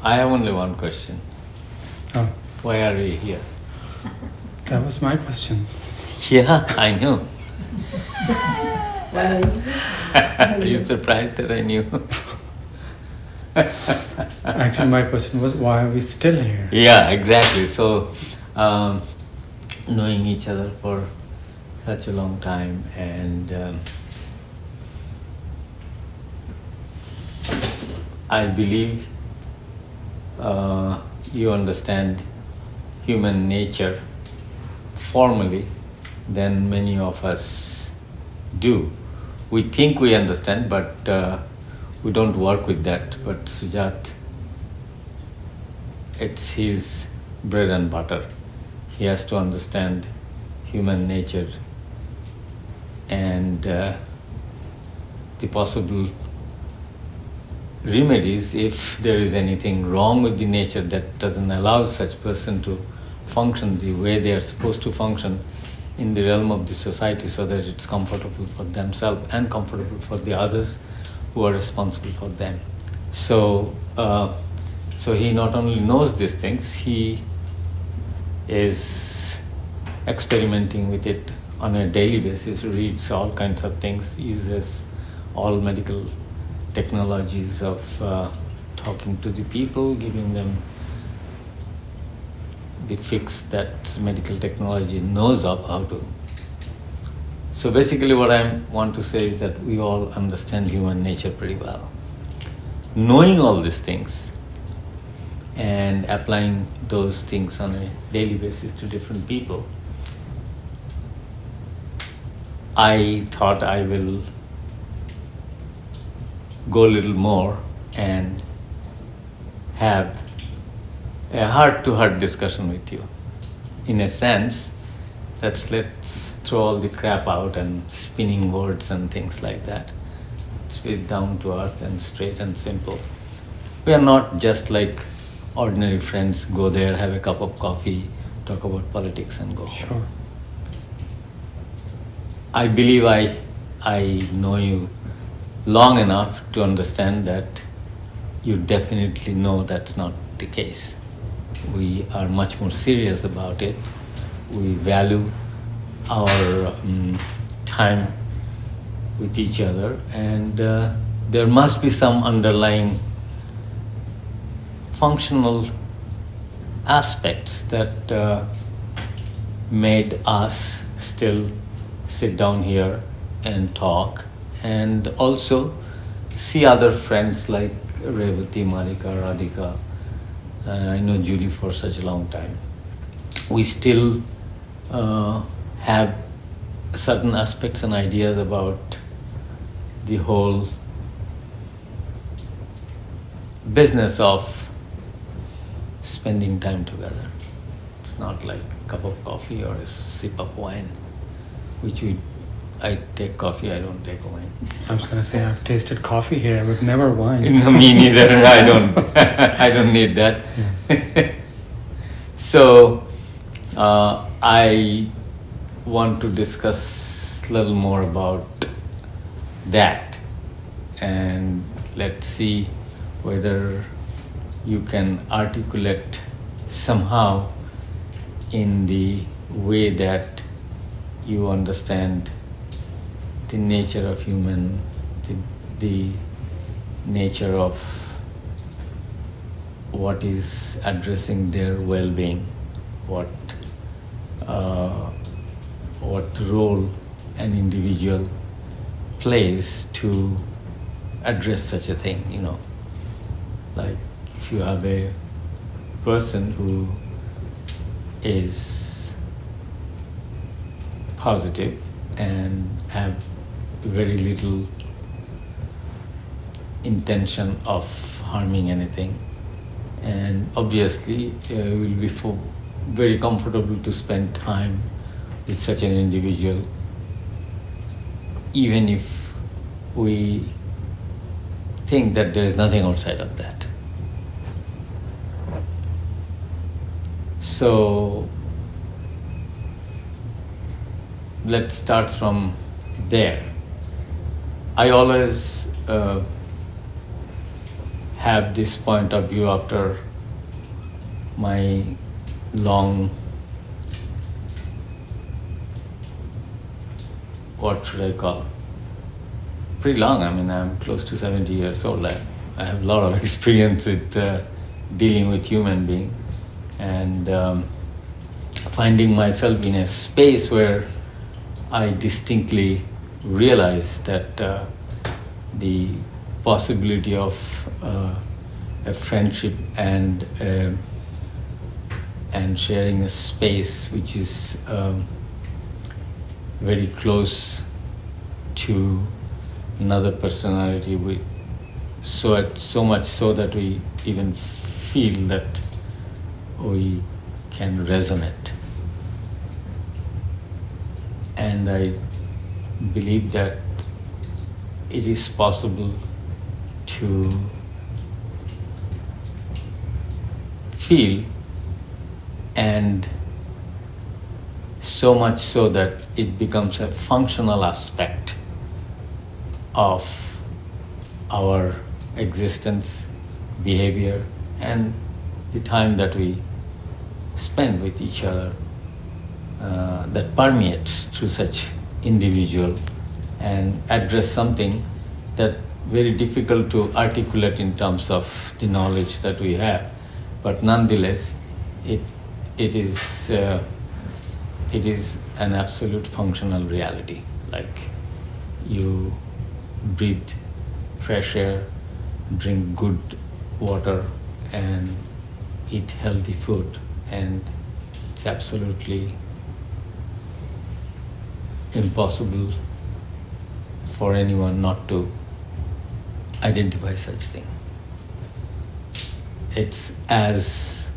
I have only one question. Oh, Why are we here? that was my question. Yeah, I know. Are you surprised that I knew? Actually, my question was, why are we still here? Yeah, exactly. So, knowing each other for such a long time, and I believe you understand human nature formally than many of us do. We think we understand, but we don't work with that. But Shujaat, it's his bread and butter. He has to understand human nature and the possible remedies if there is anything wrong with the nature that doesn't allow such person to function the way they are supposed to function in the realm of the society, so that it's comfortable for themselves and comfortable for the others who are responsible for them. So he not only knows these things, he is experimenting with it on a daily basis, reads all kinds of things, uses all medical technologies of talking to the people, giving them the fix that medical technology knows of how to. So basically what I want to say is that we all understand human nature pretty well. Knowing all these things and applying those things on a daily basis to different people, I thought I will go a little more and have a heart-to-heart discussion with you. In a sense, let's throw all the crap out and spinning words and things like that. It's very down to earth and straight and simple. We are not just like ordinary friends, go there, have a cup of coffee, talk about politics and go Sure. home. I believe I know you long enough to understand that you definitely know that's not the case. We are much more serious about it. We value our time with each other, and there must be some underlying functional aspects that made us still sit down here and talk, and also see other friends like Revati, Malika, Radhika. I know Julie for such a long time. We still have certain aspects and ideas about the whole business of spending time together. It's not like a cup of coffee or a sip of wine, which I take coffee, I don't take wine. I was going to say, I've tasted coffee here, but never wine. No, me neither. I don't. I don't need that. Yeah. So, I want to discuss a little more about that, and let's see whether you can articulate somehow in the way that you understand the nature of human, the nature of what is addressing their well-being, what role an individual plays to address such a thing, you know. Like if you have a person who is positive and have very little intention of harming anything, and obviously will be very comfortable to spend time with such an individual, even if we think that there is nothing outside of that. So let's start from there. I always have this point of view after my long, what should I call? Pretty long. I mean, I'm close to 70 years old. I have a lot of experience with dealing with human beings, and finding myself in a space where I distinctly realize that the possibility of a friendship and sharing a space which is very close to another personality, so much so that we even feel that we can resonate. And I believe that it is possible to feel, and so much so that it becomes a functional aspect of our existence, behavior, and the time that we spend with each other, that permeates through such individual and address something that very difficult to articulate in terms of the knowledge that we have, but nonetheless it is an absolute functional reality. Like you breathe fresh air, drink good water, and eat healthy food, and it's absolutely impossible for anyone not to identify such thing. It's as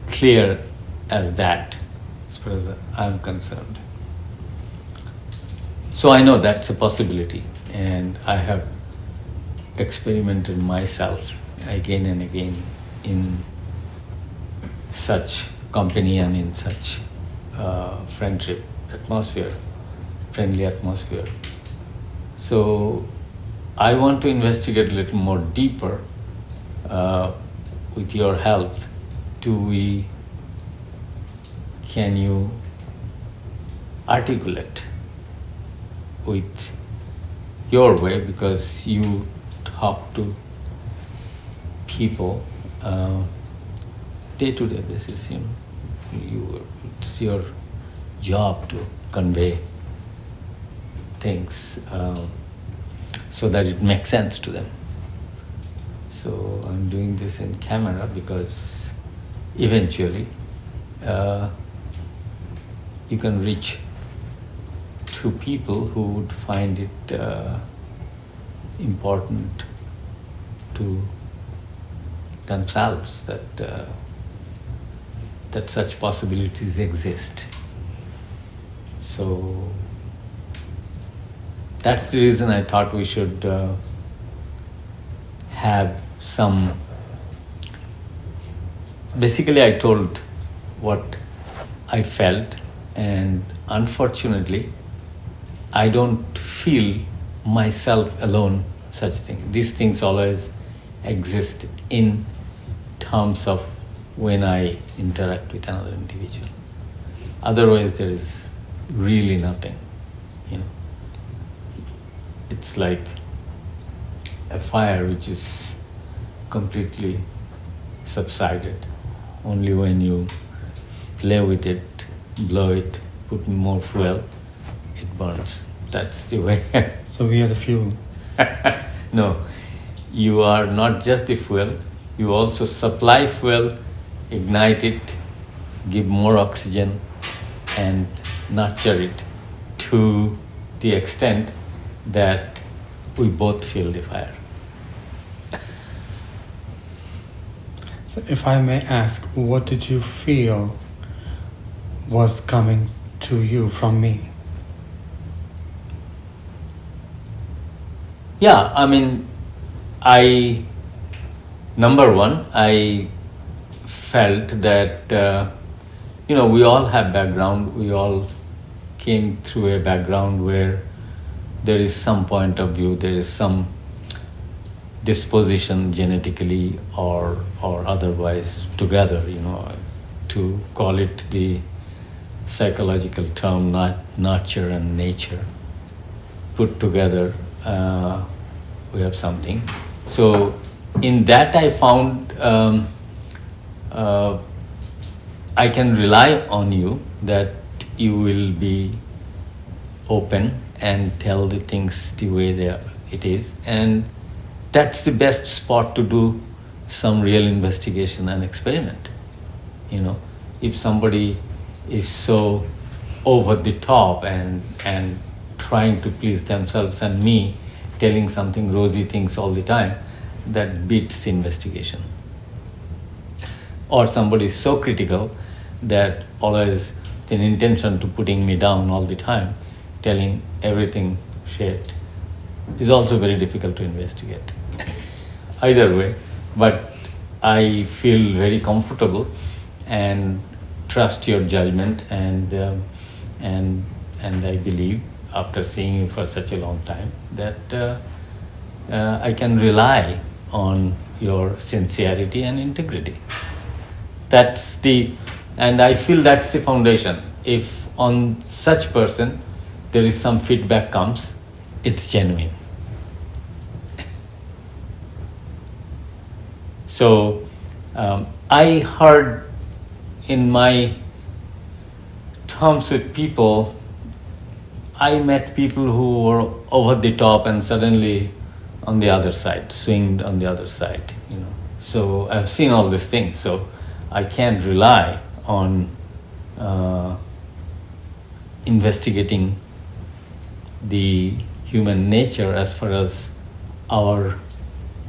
clear as that, as far as I'm concerned. So I know that's a possibility, and I have experimented myself again and again in such company and in such friendship atmosphere, friendly atmosphere. So I want to investigate a little more deeper with your help. Can you articulate with your way, because you talk to people day-to-day basis, it's your job to convey things so that it makes sense to them. So I'm doing this in camera because eventually you can reach to people who would find it important to themselves that such possibilities exist. So that's the reason I thought we should have some. Basically, I told what I felt, and unfortunately, I don't feel myself alone such things. These things always exist in terms of when I interact with another individual. Otherwise, there is really nothing, It's like a fire which is completely subsided. Only when you play with it, blow it, put more fuel, it burns. That's the way. So we are the fuel. No, you are not just the fuel, you also supply fuel, ignite it, give more oxygen, and nurture it to the extent that we both feel the fire. So if I may ask, what did you feel was coming to you from me? Yeah, I mean, number one, I felt that, we all have background, we all came through a background where there is some point of view, there is some disposition genetically or otherwise together, to call it the psychological term, nurture and nature, put together, we have something. So in that I found I can rely on you, that you will be open and tell the things the way it is, and that's the best spot to do some real investigation and experiment. If somebody is so over the top and trying to please themselves, and me telling something rosy things all the time, that beats the investigation. Or somebody is so critical that always with an intention to putting me down all the time, telling everything shit, is also very difficult to investigate. Either way, but I feel very comfortable and trust your judgment, and I believe, after seeing you for such a long time, that I can rely on your sincerity and integrity. And I feel that's the foundation. If on such person there is some feedback comes, it's genuine. So I heard in my terms with people, I met people who were over the top and suddenly on the other side, swinged on the other side. So I've seen all these things. So I can't rely on investigating the human nature as far as our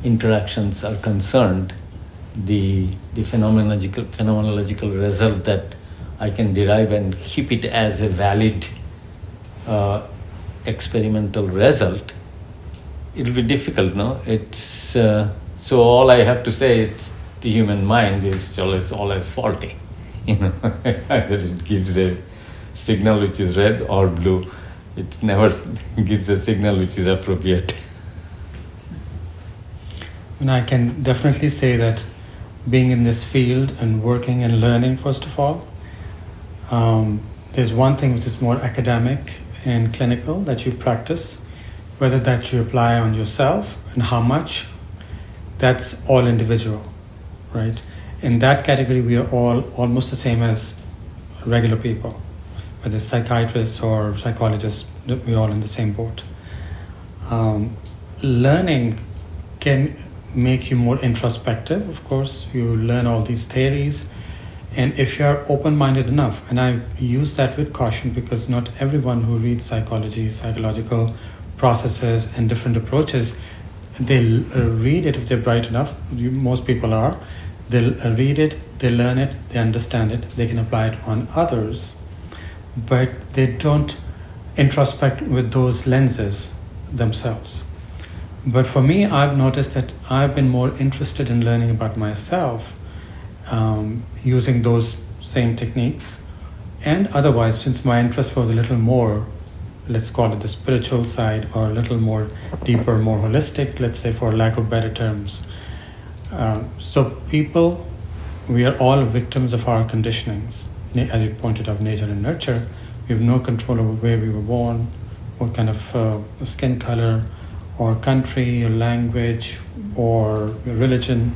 interactions are concerned. The phenomenological result that I can derive and keep it as a valid experimental result, it'll be difficult, no? It's so all I have to say, it's the human mind is always faulty. Either it gives a signal which is red or blue. It never gives a signal which is appropriate. And I can definitely say that being in this field and working and learning, first of all, there's one thing which is more academic and clinical that you practice, whether that you apply on yourself and how much, that's all individual, right? In that category, we are all almost the same as regular people, whether psychiatrists or psychologists, we're all in the same boat. Learning can make you more introspective. Of course, you learn all these theories, and if you're open-minded enough, and I use that with caution because not everyone who reads psychology, psychological processes and different approaches, they'll read it if they're bright enough. Most people are. They'll read it, they learn it, they understand it, they can apply it on others, but they don't introspect with those lenses themselves. But for me, I've noticed that I've been more interested in learning about myself using those same techniques. And otherwise, since my interest was a little more, let's call it the spiritual side, or a little more deeper, more holistic, let's say, for lack of better terms. So people, we are all victims of our conditionings. As you pointed out, nature and nurture. We have no control over where we were born, what kind of skin color, or country, or language, or religion.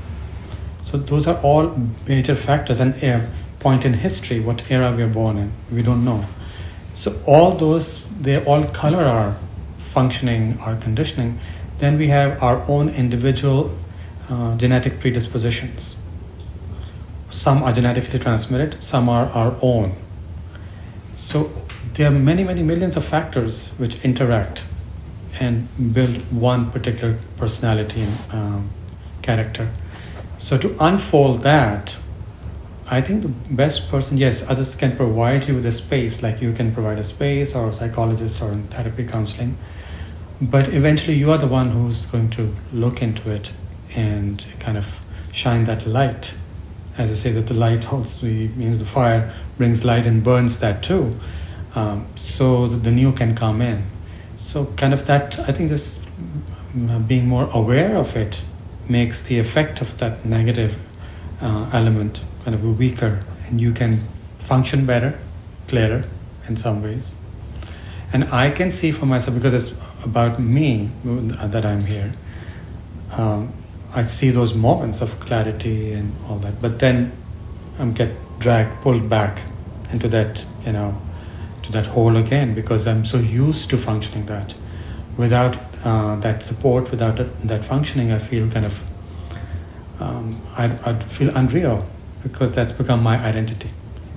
So those are all major factors, and a point in history, what era we are born in, we don't know. So all those, they all color our functioning, our conditioning. Then we have our own individual genetic predispositions. Some are genetically transmitted, some are our own. So there are many, many millions of factors which interact and build one particular personality and character. So to unfold that, I think the best person, yes, others can provide you with a space, like you can provide a space, or a psychologist, or in therapy counseling, but eventually you are the one who's going to look into it and kind of shine that light. As I say, that the light holds the fire brings light and burns that too, so that the new can come in. So kind of that, I think this being more aware of it makes the effect of that negative element kind of weaker, and you can function better, clearer in some ways. And I can see for myself, because it's about me that I'm here, I see those moments of clarity and all that, but then I get pulled back into that, to that hole again, because I'm so used to functioning that. Without that support, without that functioning, I feel kind of, I'd feel unreal, because that's become my identity.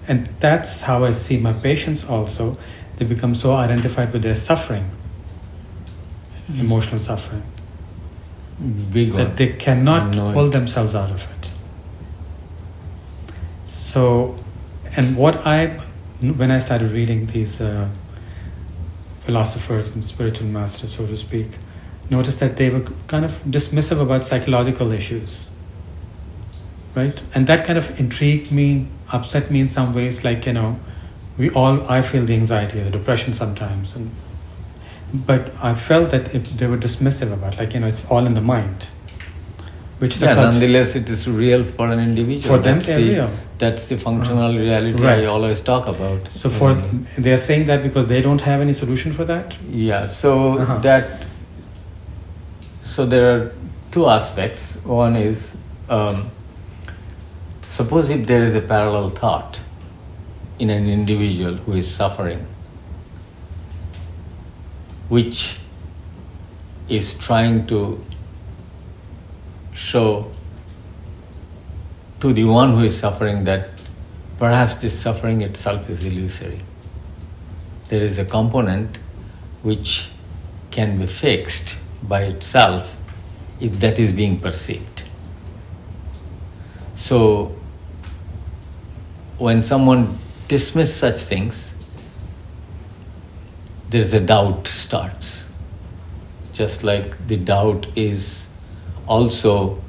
And that's how I see my patients also. They become so identified with their suffering, emotional suffering, that they cannot pull themselves out of it. So, and when I started reading these philosophers and spiritual masters, so to speak, noticed that they were kind of dismissive about psychological issues, right? And that kind of intrigued me, upset me in some ways. Like, I feel the anxiety, the depression sometimes, but I felt that they were dismissive about, like, it's all in the mind. Which nonetheless, it is real for an individual. For them, they're real. That's the functional reality I always talk about. So they are saying that because they don't have any solution for that? Yeah, so so there are two aspects. One is, suppose if there is a parallel thought in an individual who is suffering, which is trying to show to the one who is suffering that perhaps this suffering itself is illusory. There is a component which can be fixed by itself if that is being perceived. So when someone dismisses such things, there is a doubt starts. Just like the doubt is also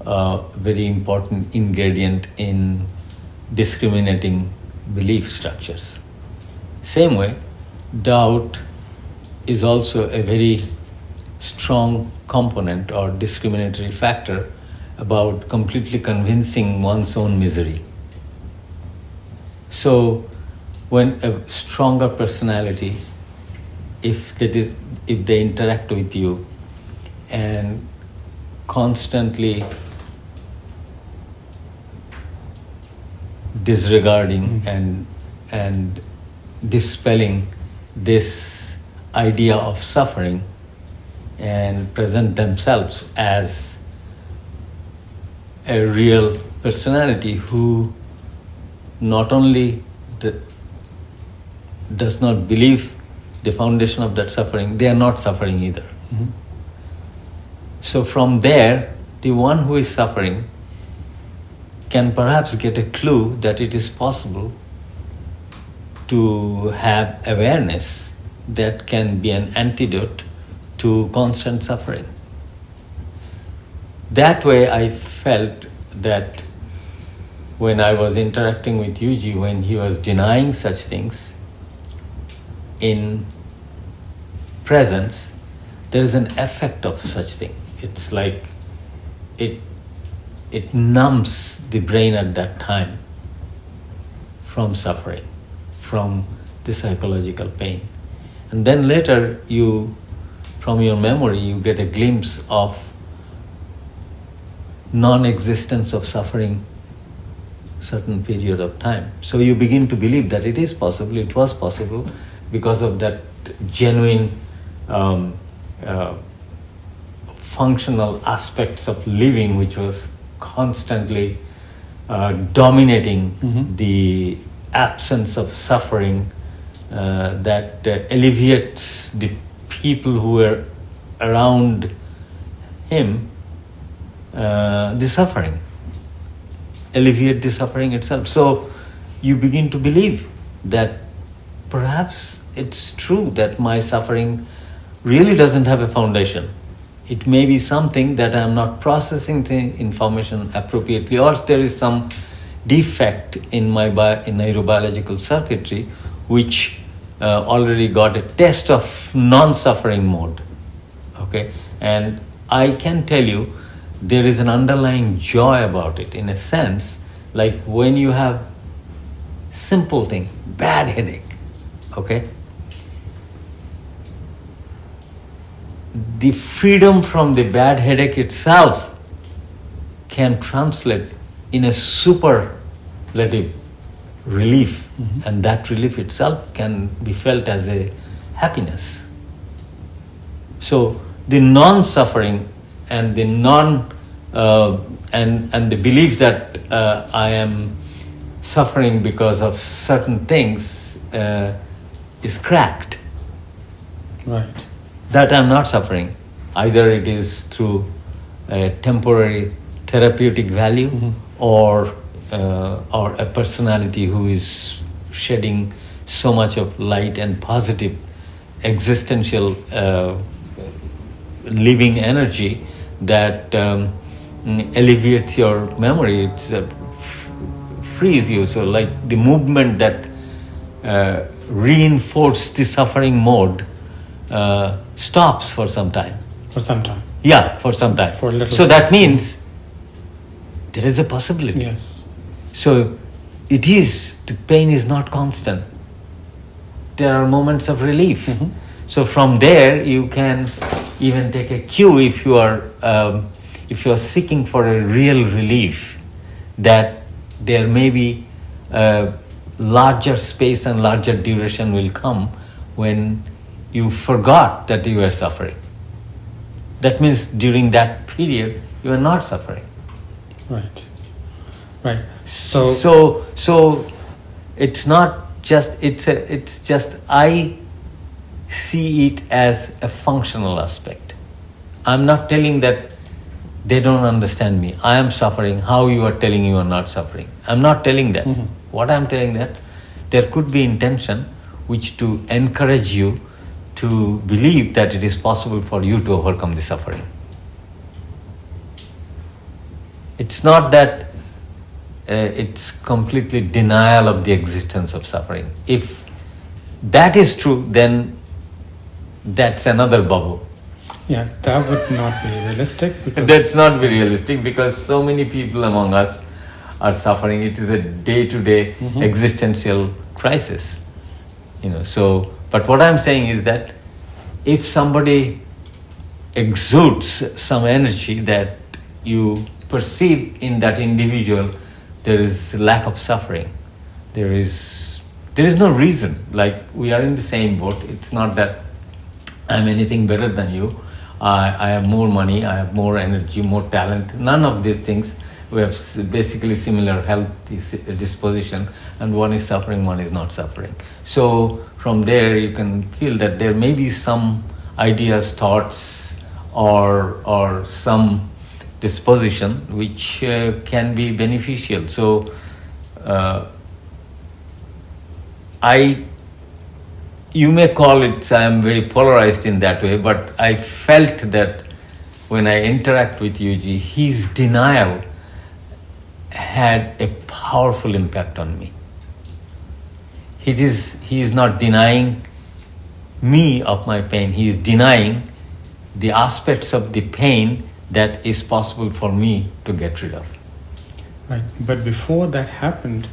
a very important ingredient in discriminating belief structures. Same way, doubt is also a very strong component or discriminatory factor about completely convincing one's own misery. So when a stronger personality, if they interact with you and constantly disregarding and dispelling this idea of suffering and present themselves as a real personality who not only does not believe the foundation of that suffering, they are not suffering either. Mm-hmm. So from there, the one who is suffering can perhaps get a clue that it is possible to have awareness that can be an antidote to constant suffering. That way I felt that when I was interacting with Yuji, when he was denying such things, in presence, there is an effect of such thing. It's like it numbs the brain at that time from suffering, from the psychological pain. And then later from your memory, you get a glimpse of non-existence of suffering certain period of time. So you begin to believe that it is possible, it was possible, because of that genuine functional aspects of living which was constantly dominating the absence of suffering that alleviates the people who were around him the suffering, alleviate the suffering itself. So you begin to believe that perhaps it's true that my suffering really doesn't have a foundation. It may be something that I am not processing the information appropriately, or there is some defect in my neurobiological circuitry which already got a test of non-suffering mode. Okay, And I can tell you, there is an underlying joy about it, in a sense, like when you have simple thing, bad headache, okay? The freedom from the bad headache itself can translate in a superlative relief, and that relief itself can be felt as a happiness. So the non-suffering and the and the belief that I am suffering because of certain things is cracked. Right. That I'm not suffering. Either it is through a temporary therapeutic value, or a personality who is shedding so much of light and positive existential living energy that alleviates your memory. It frees you. So like the movement that reinforces the suffering mode stops for some time. For some time. Yeah, for some time. For a little so that means there is a possibility. Yes. So it is, the pain is not constant. There are moments of relief. So from there you can even take a cue if you are seeking for a real relief, that there may be a larger space and larger duration will come when you forgot that you were suffering. That means during that period you are not suffering. Right. Right. So it's not just, it's just I see it as a functional aspect. I'm not telling that they don't understand me. I am suffering. How you are telling you are not suffering? I'm not telling that. What I'm telling that there could be intention which to encourage you to believe that it is possible for you to overcome the suffering. It's not that it's completely denial of the existence of suffering. If that is true, then that's another bubble. Yeah, that would not be realistic. Because That's not very realistic, because so many people among us are suffering. It is a day-to-day existential crisis. So, but what I'm saying is that if somebody exudes some energy that you perceive in that individual, there is lack of suffering. There is no reason. Like, we are in the same boat. It's not that I'm anything better than you. I have more money, I have more energy, more talent. None of these things. We have basically similar health disposition, and one is suffering, one is not suffering. So from there you can feel that there may be some ideas, thoughts, or some disposition which can be beneficial. So you may call it, I am very polarized in that way, but I felt that when I interact with Yuji, his denial had a powerful impact on me. He is not denying me of my pain, he is denying the aspects of the pain that is possible for me to get rid of. Right. But before that happened,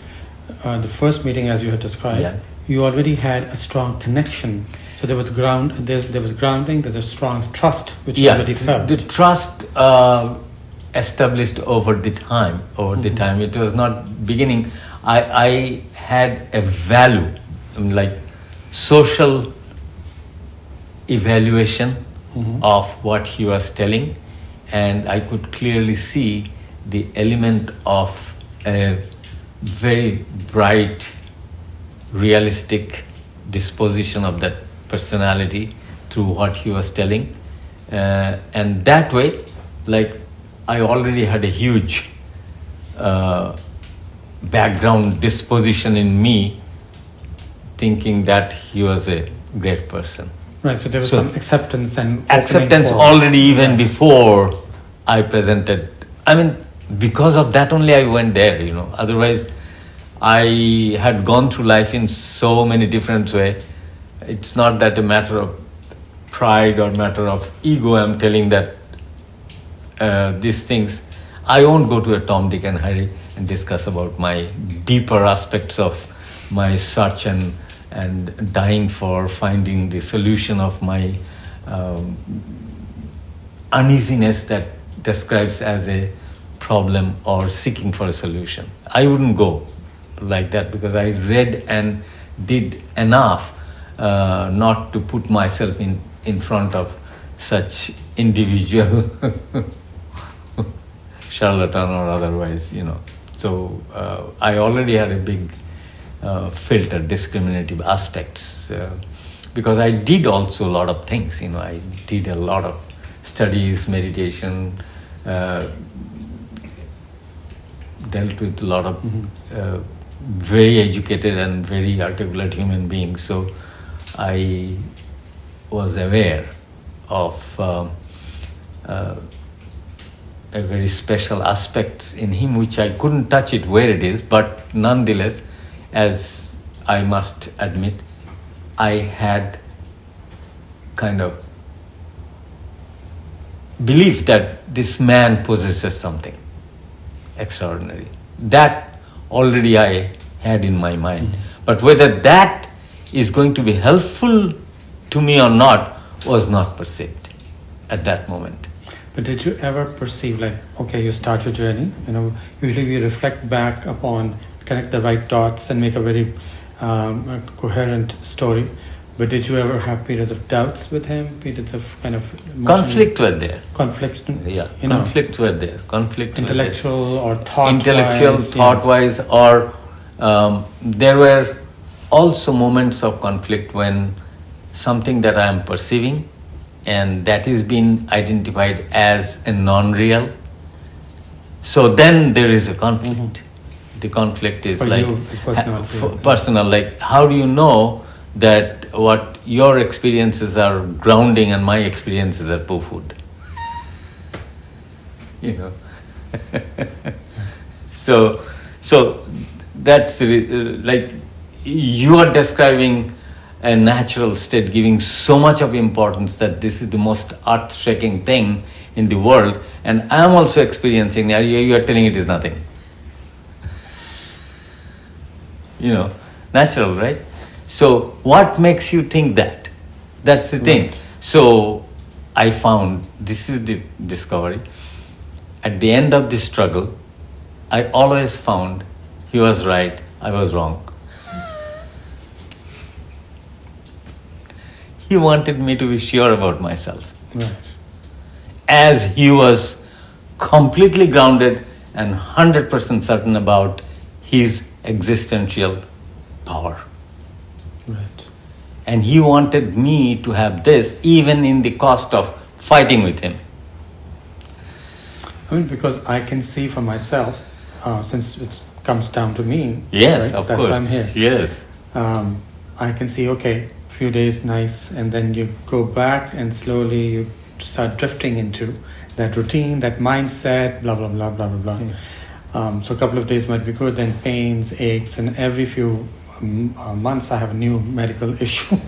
the first meeting, as you had described, Yeah. you already had a strong connection. So there was there was grounding. There's a strong trust which you already felt. The trust established over the time. It was not beginning. I had a value, like social evaluation of what he was telling, and I could clearly see the element of a very bright, realistic disposition of that personality through what he was telling, and that way, like, I already had a huge background disposition in me, thinking that he was a great person. Right. So there was some acceptance and Acceptance already even before I presented. I mean, because of that only I went there. Otherwise, I had gone through life in so many different ways. It's not that a matter of pride or matter of ego I'm telling that these things. I won't go to a Tom, Dick and Harry and discuss about my deeper aspects of my search and dying for finding the solution of my uneasiness that describes as a problem or seeking for a solution. I wouldn't go like that because I read and did enough not to put myself in front of such individual charlatan or otherwise, So I already had a big filter, discriminative aspects, because I did also a lot of things. I did a lot of studies, meditation, dealt with a lot of very educated and very articulate human beings. So I was aware of a very special aspects in him which I couldn't touch it where it is, but nonetheless, as I must admit, I had kind of belief that this man possesses something extraordinary. That already I had in my mind. But whether that is going to be helpful to me or not was not perceived at that moment. But did you ever perceive, like, okay, you start your journey, usually we reflect back upon, connect the right dots and make a very coherent story. But did you ever have periods of doubts with him, periods of kind of conflict were there. Conflict, conflicts were there. Conflict intellectual or thought-wise. Intellectual, thought-wise, or there were also moments of conflict when something that I am perceiving and that is being identified as a non-real. So then there is a conflict. The conflict is for like you, personal. Like, how do you know that what your experiences are grounding and my experiences are poo food? So that's like you are describing a natural state, giving so much of importance that this is the most earth-shaking thing in the world, and I am also experiencing. You are telling it is nothing. Natural, right? So what makes you think that? That's the thing. Right. So I found, this is the discovery, at the end of the struggle, I always found he was right, I was wrong. He wanted me to be sure about myself. Right. As he was completely grounded and 100% certain about his existential power. Right. And he wanted me to have this even in the cost of fighting with him. Because I can see for myself, since it comes down to me. Yes, right? of That's course. why I'm here. Yes. I can see, okay, few days nice, and then you go back and slowly you start drifting into that routine, that mindset, blah, blah, blah, blah, blah, blah. So a couple of days might be good, then pains, aches, and every few months I have a new medical issue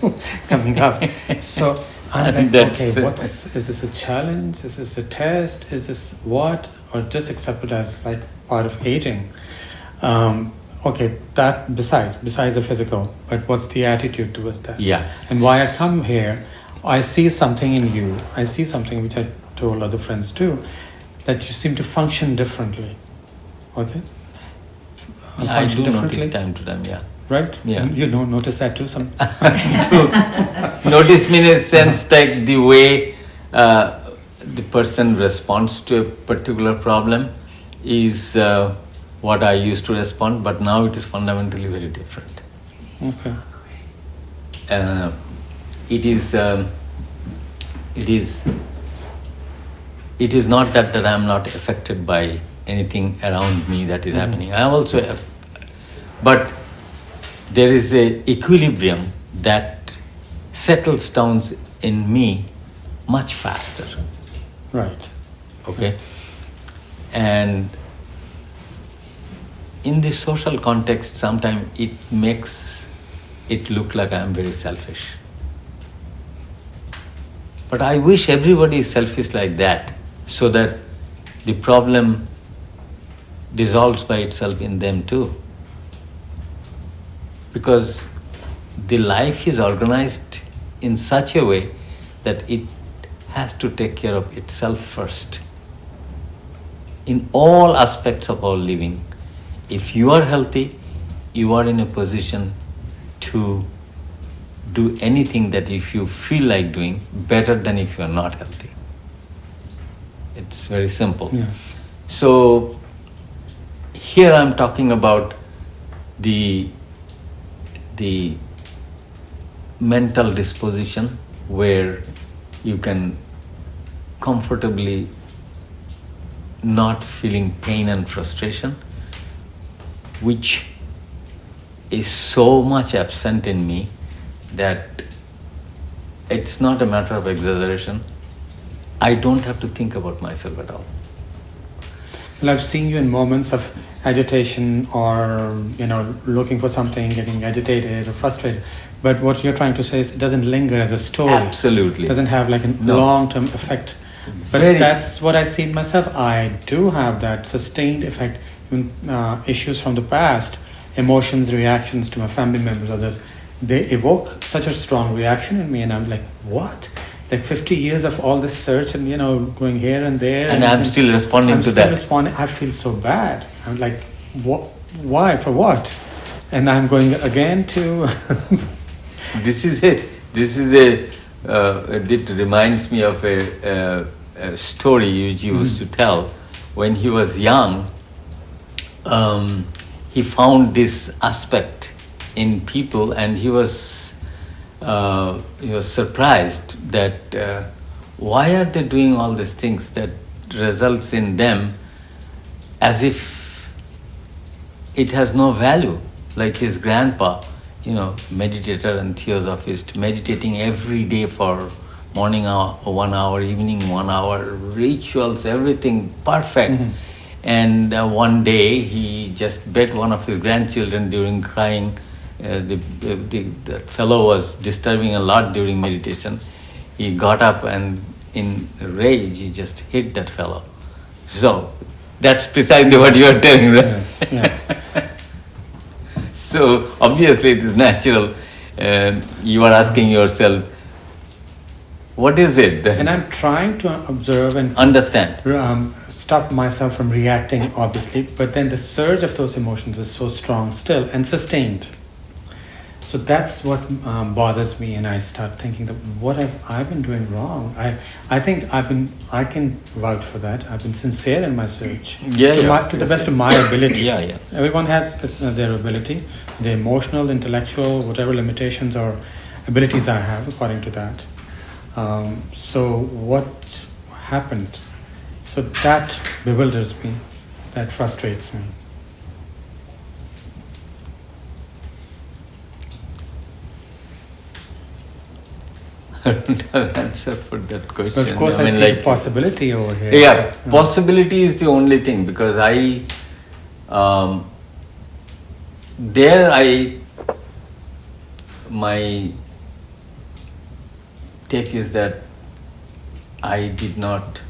coming up. So I'm like, okay, is this a challenge? Is this a test? Is this what? Or just accept it as like part of aging? Okay, that besides the physical, but what's the attitude towards that? Yeah. And why I come here, I see something in you. I see something which I told other friends too, that you seem to function differently. Okay? I do notice time to time, yeah. Right? Yeah. You don't notice that too? Some Notice me in a sense like the way the person responds to a particular problem is what I used to respond, but now it is fundamentally very different. Okay. It is not that I am not affected by anything around me that is happening. I am also, but there is a equilibrium that settles down in me much faster. Right. Okay? And in the social context, sometimes it makes it look like I am very selfish. But I wish everybody is selfish like that, so that the problem dissolves by itself in them too. Because the life is organized in such a way that it has to take care of itself first. In all aspects of our living, if you are healthy, you are in a position to do anything that if you feel like doing, better than if you are not healthy. It's very simple. Yeah. So here I'm talking about the mental disposition where you can comfortably not feeling pain and frustration, which is so much absent in me that it's not a matter of exaggeration. I don't have to think about myself at all. Well, I've seen you in moments of agitation or, looking for something, getting agitated or frustrated. But what you're trying to say is it doesn't linger as a story. Absolutely. It doesn't have like a No. long-term effect. But that's what I see in myself. I do have that sustained effect. Issues from the past, emotions, reactions to my family members, others, they evoke such a strong reaction in me, and I'm like, what? Like 50 years of all this search and going here and there, And I'm still responding to that. I feel so bad. I'm like, what? Why? For what? And I'm going again to. It reminds me of a story you used to tell. When he was young, he found this aspect in people, and he was surprised that why are they doing all these things that results in them as if it has no value. Like his grandpa, meditator and theosophist, meditating every day for morning hour, 1 hour, evening 1 hour, rituals, everything perfect. Mm-hmm. And one day he just bet one of his grandchildren during crying. The fellow was disturbing a lot during meditation. He got up and in rage he just hit that fellow. So that's precisely what you are telling, right? Yes. Yeah. So obviously it is natural. You are asking yourself, what is it? And I'm trying to observe and Understand. Stop myself from reacting, obviously, but then the surge of those emotions is so strong still and sustained. So that's what bothers me, and I start thinking that what have I been doing wrong? I think I can vouch for that. I've been sincere in my search to the best of my ability. Yeah. Everyone has their ability, their emotional, intellectual, whatever limitations or abilities I have according to that. So what happened? So that bewilders me, that frustrates me. I don't have an answer for that question. But of course, I see a possibility over here. Yeah, possibility is the only thing, because my take is that I did not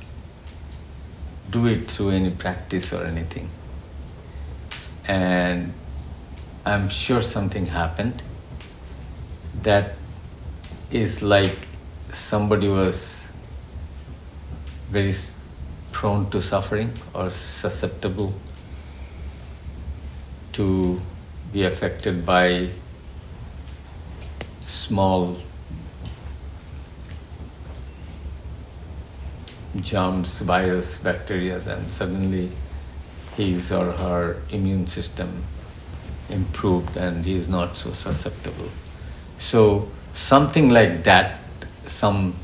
do it through any practice or anything. And I'm sure something happened that is like somebody was very prone to suffering or susceptible to be affected by small germs, virus, bacteria, and suddenly his or her immune system improved and he is not so susceptible. So something like that, some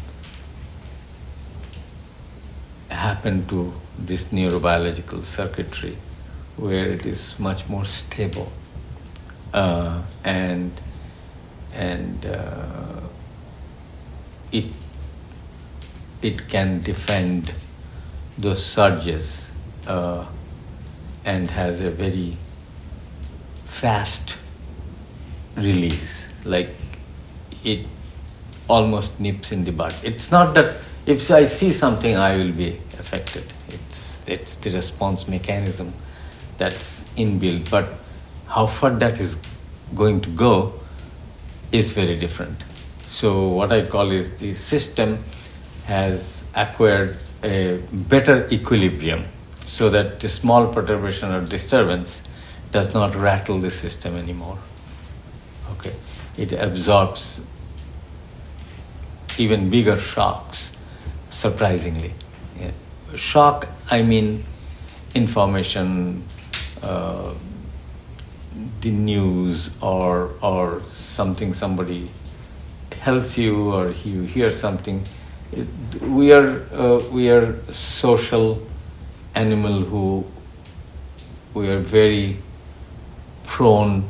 happened to this neurobiological circuitry where it is much more stable and it can defend those surges and has a very fast release. Like it almost nips in the bud. It's not that if I see something, I will be affected. It's the response mechanism that's inbuilt. But how far that is going to go is very different. So what I call is the system has acquired a better equilibrium so that the small perturbation or disturbance does not rattle the system anymore. Okay, it absorbs even bigger shocks, surprisingly. Yeah. Shock, I mean information, the news, or something somebody tells you, or you hear something. We are social animal who we are very prone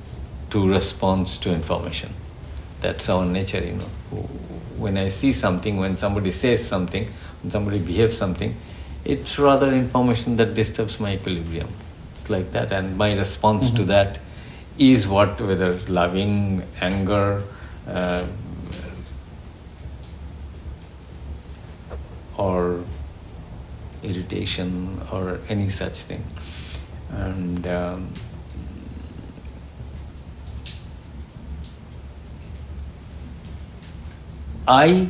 to response to information. That's our nature, you know. When I see something, when somebody says something, when somebody behaves something, it's rather information that disturbs my equilibrium. It's like that, and my response to that is what, whether loving, anger, or irritation, or any such thing. And I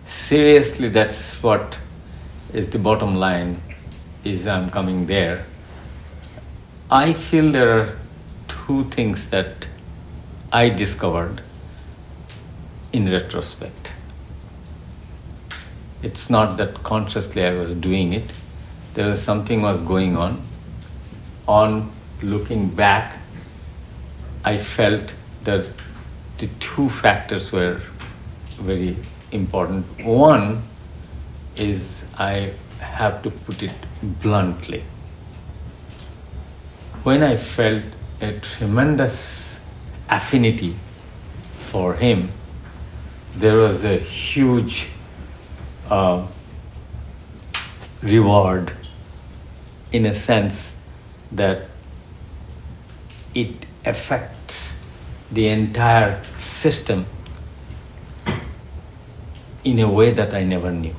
seriously, that's what is the bottom line, is I'm coming there. I feel there are two things that I discovered in retrospect. It's not that consciously I was doing it. There was something was going on. On looking back, I felt that the two factors were very important. One is, I have to put it bluntly, when I felt a tremendous affinity for him, there was a huge reward, in a sense that it affects the entire system in a way that I never knew.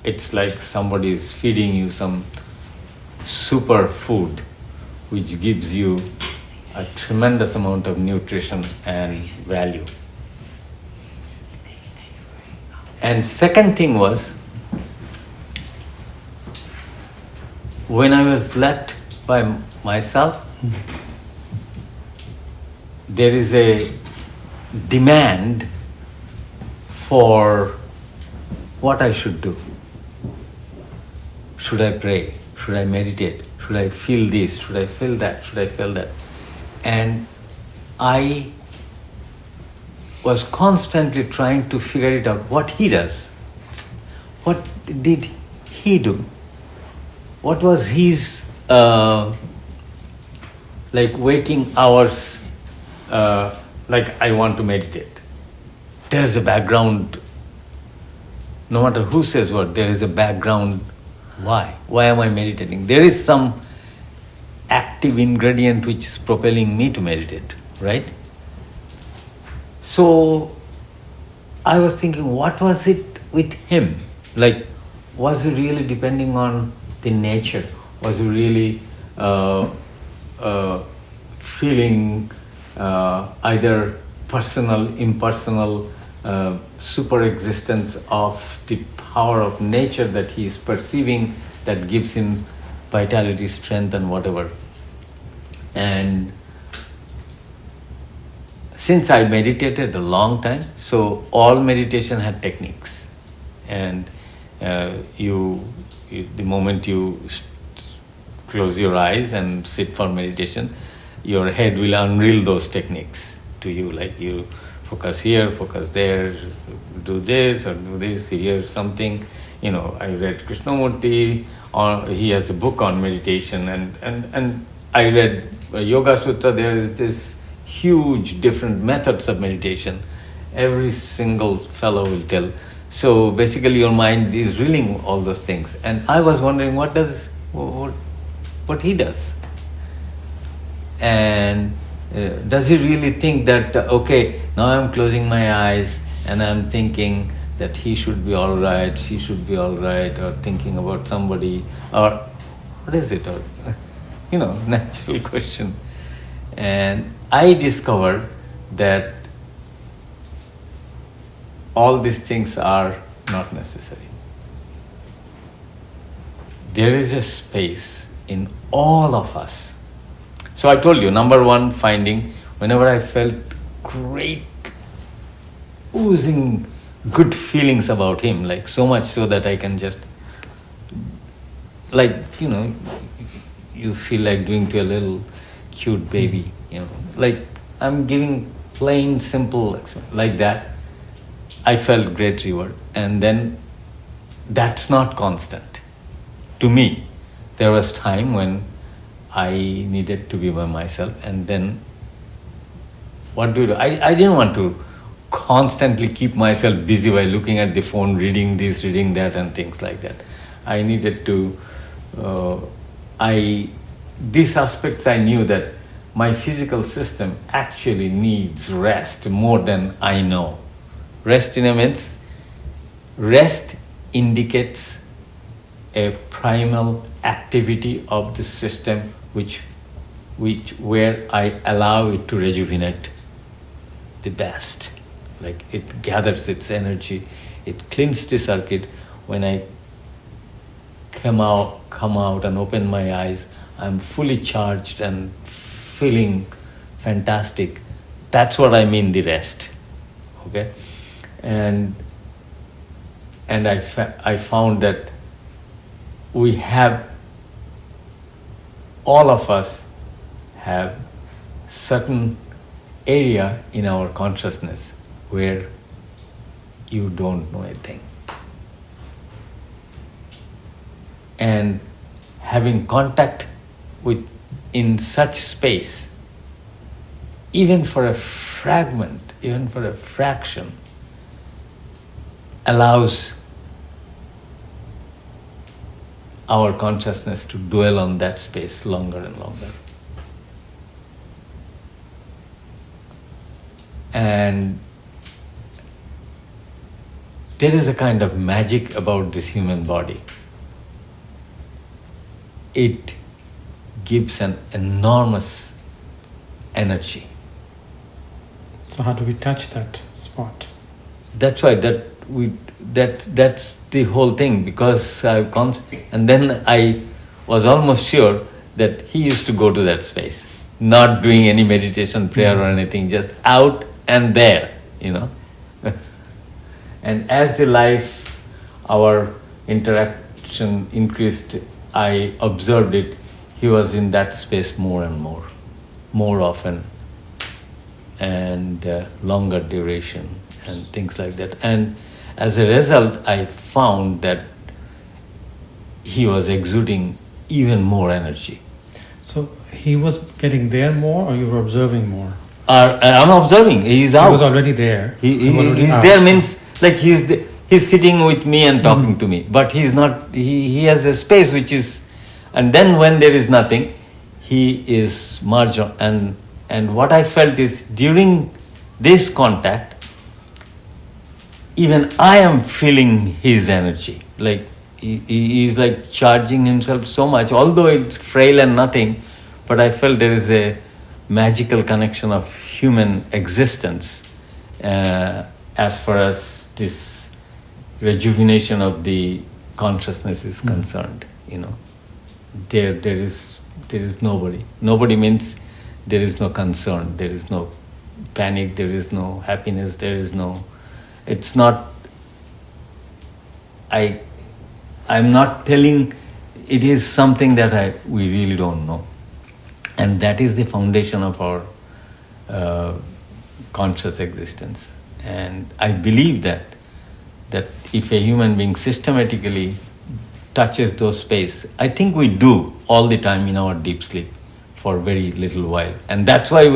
It's like somebody is feeding you some super food which gives you a tremendous amount of nutrition and value. And second thing was, when I was left by myself, there is a demand for what I should do. Should I pray? Should I meditate? Should I feel this? Should I feel that? Should I feel that? And I was constantly trying to figure it out, what he does. What did he do? What was his like waking hours, like I want to meditate. There is a background, no matter who says what, there is a background. Why? Why am I meditating? There is some active ingredient which is propelling me to meditate, right? So I was thinking, what was it with him? Like, was he really depending on the nature? Was he really feeling either personal, impersonal, super existence of the power of nature that he is perceiving, that gives him vitality, strength, and whatever? And since I meditated a long time, so all meditation had techniques, and the moment you close your eyes and sit for meditation, your head will unreel those techniques to you, like you focus here, focus there, do this or do this, hear something. You know, I read Krishnamurti, or he has a book on meditation, and I read Yoga Sutra. There is this huge different methods of meditation. Every single fellow will tell. So basically your mind is reeling all those things. And I was wondering what he does. And Does he really think that, okay, now I'm closing my eyes and I'm thinking that he should be all right, she should be all right, or thinking about somebody, or what is it? Or, natural question. And I discovered that all these things are not necessary. There is a space in all of us. So I told you, number one finding, whenever I felt great, oozing good feelings about him, like so much so that I can just, like, you feel like doing to a little cute baby, like I'm giving plain, simple, like that. I felt great reward. And then that's not constant. To me, there was time when I needed to be by myself, and then what do? I didn't want to constantly keep myself busy by looking at the phone, reading this, reading that, and things like that. I needed to, these aspects I knew that my physical system actually needs rest more than I know. Rest rest indicates a primal activity of the system where I allow it to rejuvenate the best. Like it gathers its energy, it cleans the circuit. When I come out and open my eyes, I'm fully charged and feeling fantastic. That's what I mean, the rest. Okay? And I found that we have, all of us have certain area in our consciousness where you don't know a thing. And having contact with, in such space, even for a fragment, even for a fraction, allows our consciousness to dwell on that space longer and longer. And there is a kind of magic about this human body. It gives an enormous energy. So how do we touch that spot? That's why that's the whole thing, because and then I was almost sure that he used to go to that space, not doing any meditation, prayer or anything, just out and there, And as the life, our interaction increased, I observed it, he was in that space more and more often, and longer duration and things like that. And as a result, I found that he was exuding even more energy. So he was getting there more, or you were observing more? I'm observing. He's out. He was already there. He's out. There means like he's sitting with me and talking to me, but he's not. He has a space which is, and then when there is nothing, he is merged on. And what I felt is during this contact, even I am feeling his energy. Like he is like charging himself so much, although it's frail and nothing, but I felt there is a magical connection of human existence as far as this rejuvenation of the consciousness is concerned. There is nobody. Nobody means there is no concern, there is no panic, there is no happiness, there is no. It's not. I'm not telling. It is something that we really don't know. And that is the foundation of our conscious existence. And I believe that if a human being systematically touches those space, I think we do all the time in our deep sleep for very little while. And that's why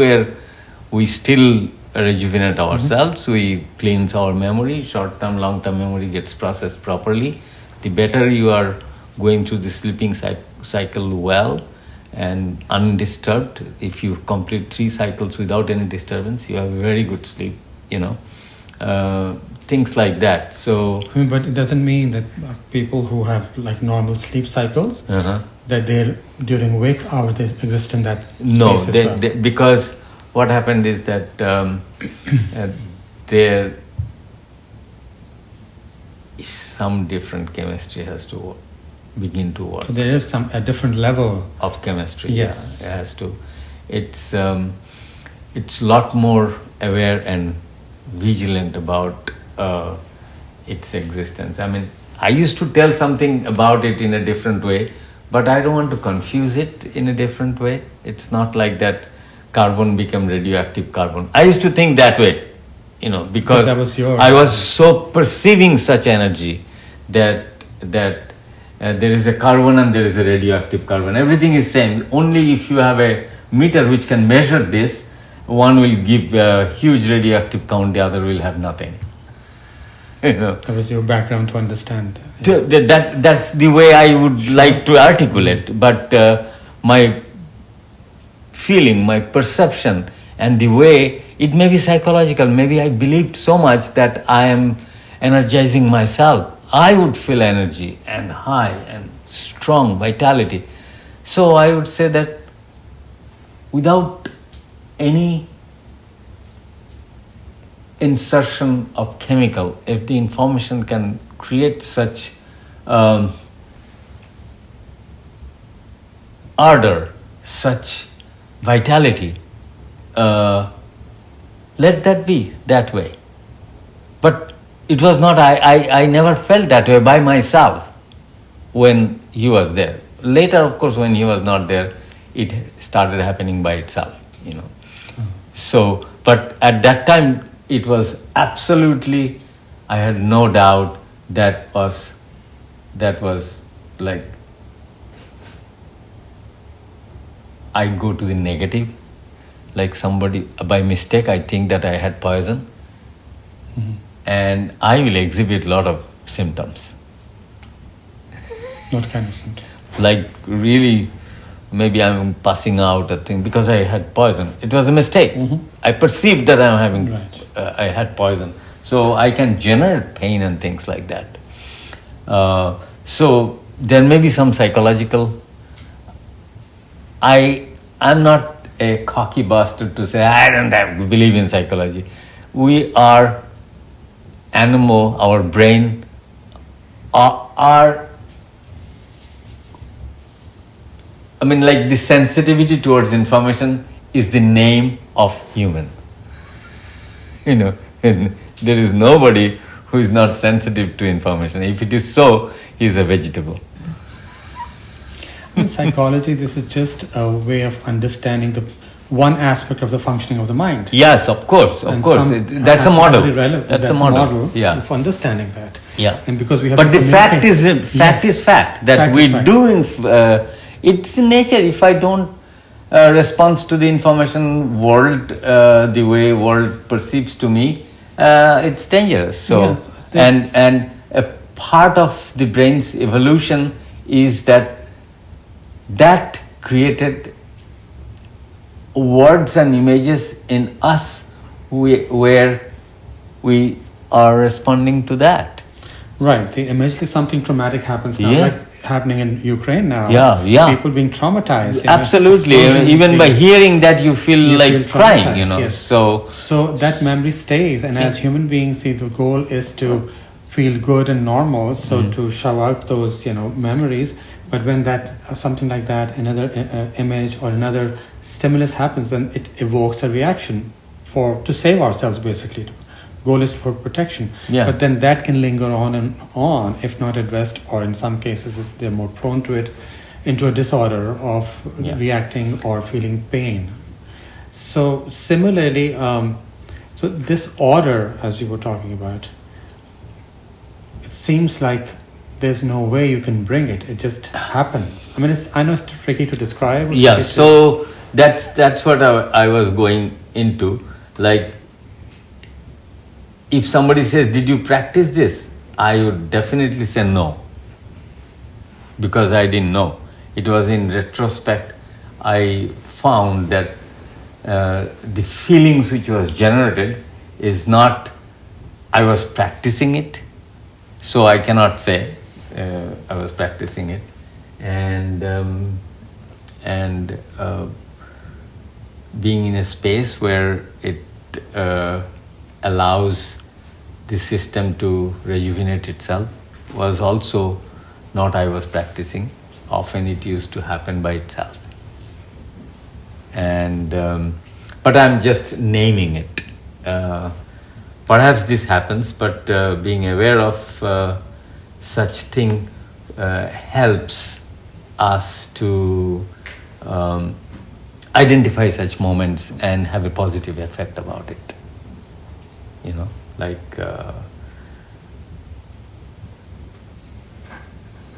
we still rejuvenate ourselves, we cleanse our memory, short-term, long-term memory gets processed properly. The better you are going through the sleeping cycle well, and undisturbed. If you complete 3 cycles without any disturbance, you have very good sleep, things like that. So, But it doesn't mean that people who have like normal sleep cycles, that they're during wake hours they exist in that space no, as well. because what happened is that there is some different chemistry has to begin to work. So there is a different level of chemistry. Yes. Yeah, it has to. It's lot more aware and vigilant about its existence. I mean, I used to tell something about it in a different way, but I don't want to confuse it in a different way. It's not like that carbon became radioactive carbon. I used to think that way, because that was your I was so perceiving such energy that there is a carbon and there is a radioactive carbon. Everything is same. Only if you have a meter which can measure this, one will give a huge radioactive count, the other will have nothing. That was your background to understand. That's the way I would like to articulate. But my feeling, my perception, and the way, it may be psychological. Maybe I believed so much that I am energizing myself. I would feel energy and high and strong vitality. So I would say that without any insertion of chemical, if the information can create such ardor, such vitality, let that be that way. But it was not, I never felt that way by myself when he was there. Later, of course, when he was not there, it started happening by itself, So, but at that time, it was absolutely, I had no doubt that was like, I go to the negative, like somebody, by mistake, I think that I had poison, and I will exhibit a lot of symptoms. What kind of symptom? Like really, maybe I'm passing out a thing because I had poison. It was a mistake. I perceived that I'm having, I had poison. So I can generate pain and things like that. So there may be some psychological. I'm not a cocky bastard to say I don't have to believe in psychology. We are animal, our brain are like the sensitivity towards information is the name of human. And there is nobody who is not sensitive to information. If it is so, he is a vegetable. In psychology, this is just a way of understanding the one aspect of the functioning of the mind. Yes, of course. That's a model. That's a model of understanding that. Yeah. And because we have but to the fact is fact that fact we do. It's in nature. If I don't respond to the information world the way world perceives to me, it's dangerous. So and a part of the brain's evolution is that created words and images in us where we are responding to that. Right. Immediately something traumatic happens now. Yeah. Like happening in Ukraine now. Yeah. People being traumatized. Absolutely. Even by hearing that, you feel like crying. Yes. So that memory stays, and as human beings, the goal is to feel good and normal. So to shove out those memories. But when something like that, another image or another stimulus happens, then it evokes a reaction to save ourselves, basically. Goal is for protection. Yeah. But then that can linger on and on if not addressed, or in some cases they're more prone to it, into a disorder of reacting or feeling pain. So similarly, so this order, as you were talking about, it seems like there's no way you can bring it. It just happens. I know it's tricky to describe. Yeah. So that's what I was going into. Like, if somebody says, "Did you practice this?" I would definitely say no, because I didn't know. It was in retrospect. I found that the feelings which was generated is not I was practicing it, so I cannot say I was practicing it, and being in a space where it allows the system to rejuvenate itself was also not I was practicing. Often it used to happen by itself. And but I'm just naming it. Perhaps this happens, but being aware of such thing helps us to identify such moments and have a positive effect about it. You know, like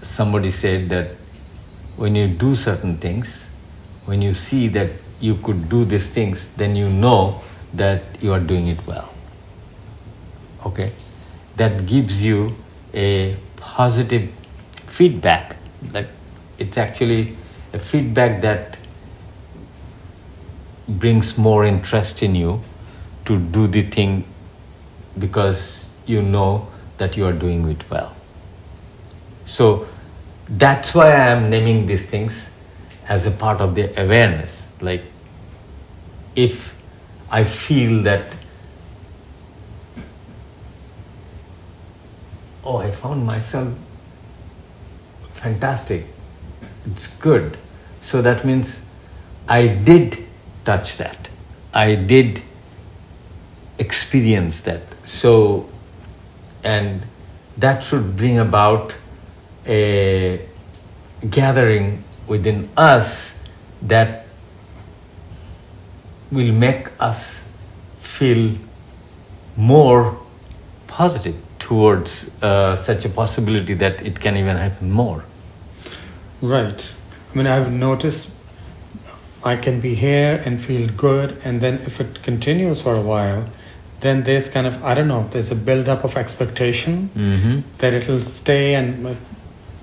somebody said that when you do certain things, when you see that you could do these things, then you know that you are doing it well. Okay? That gives you a positive feedback. Like it's actually a feedback that brings more interest in you to do the thing because you know that you are doing it well. So that's why I am naming these things as a part of the awareness. Like if I feel that, oh, I found myself fantastic, it's good. So that means I did touch that. I did experience that. So, and that should bring about a gathering within us that will make us feel more positive towards such a possibility that it can even happen more. Right. I mean, I've noticed I can be here and feel good, and then if it continues for a while, then there's kind of, I don't know, there's a build-up of expectation that it'll stay and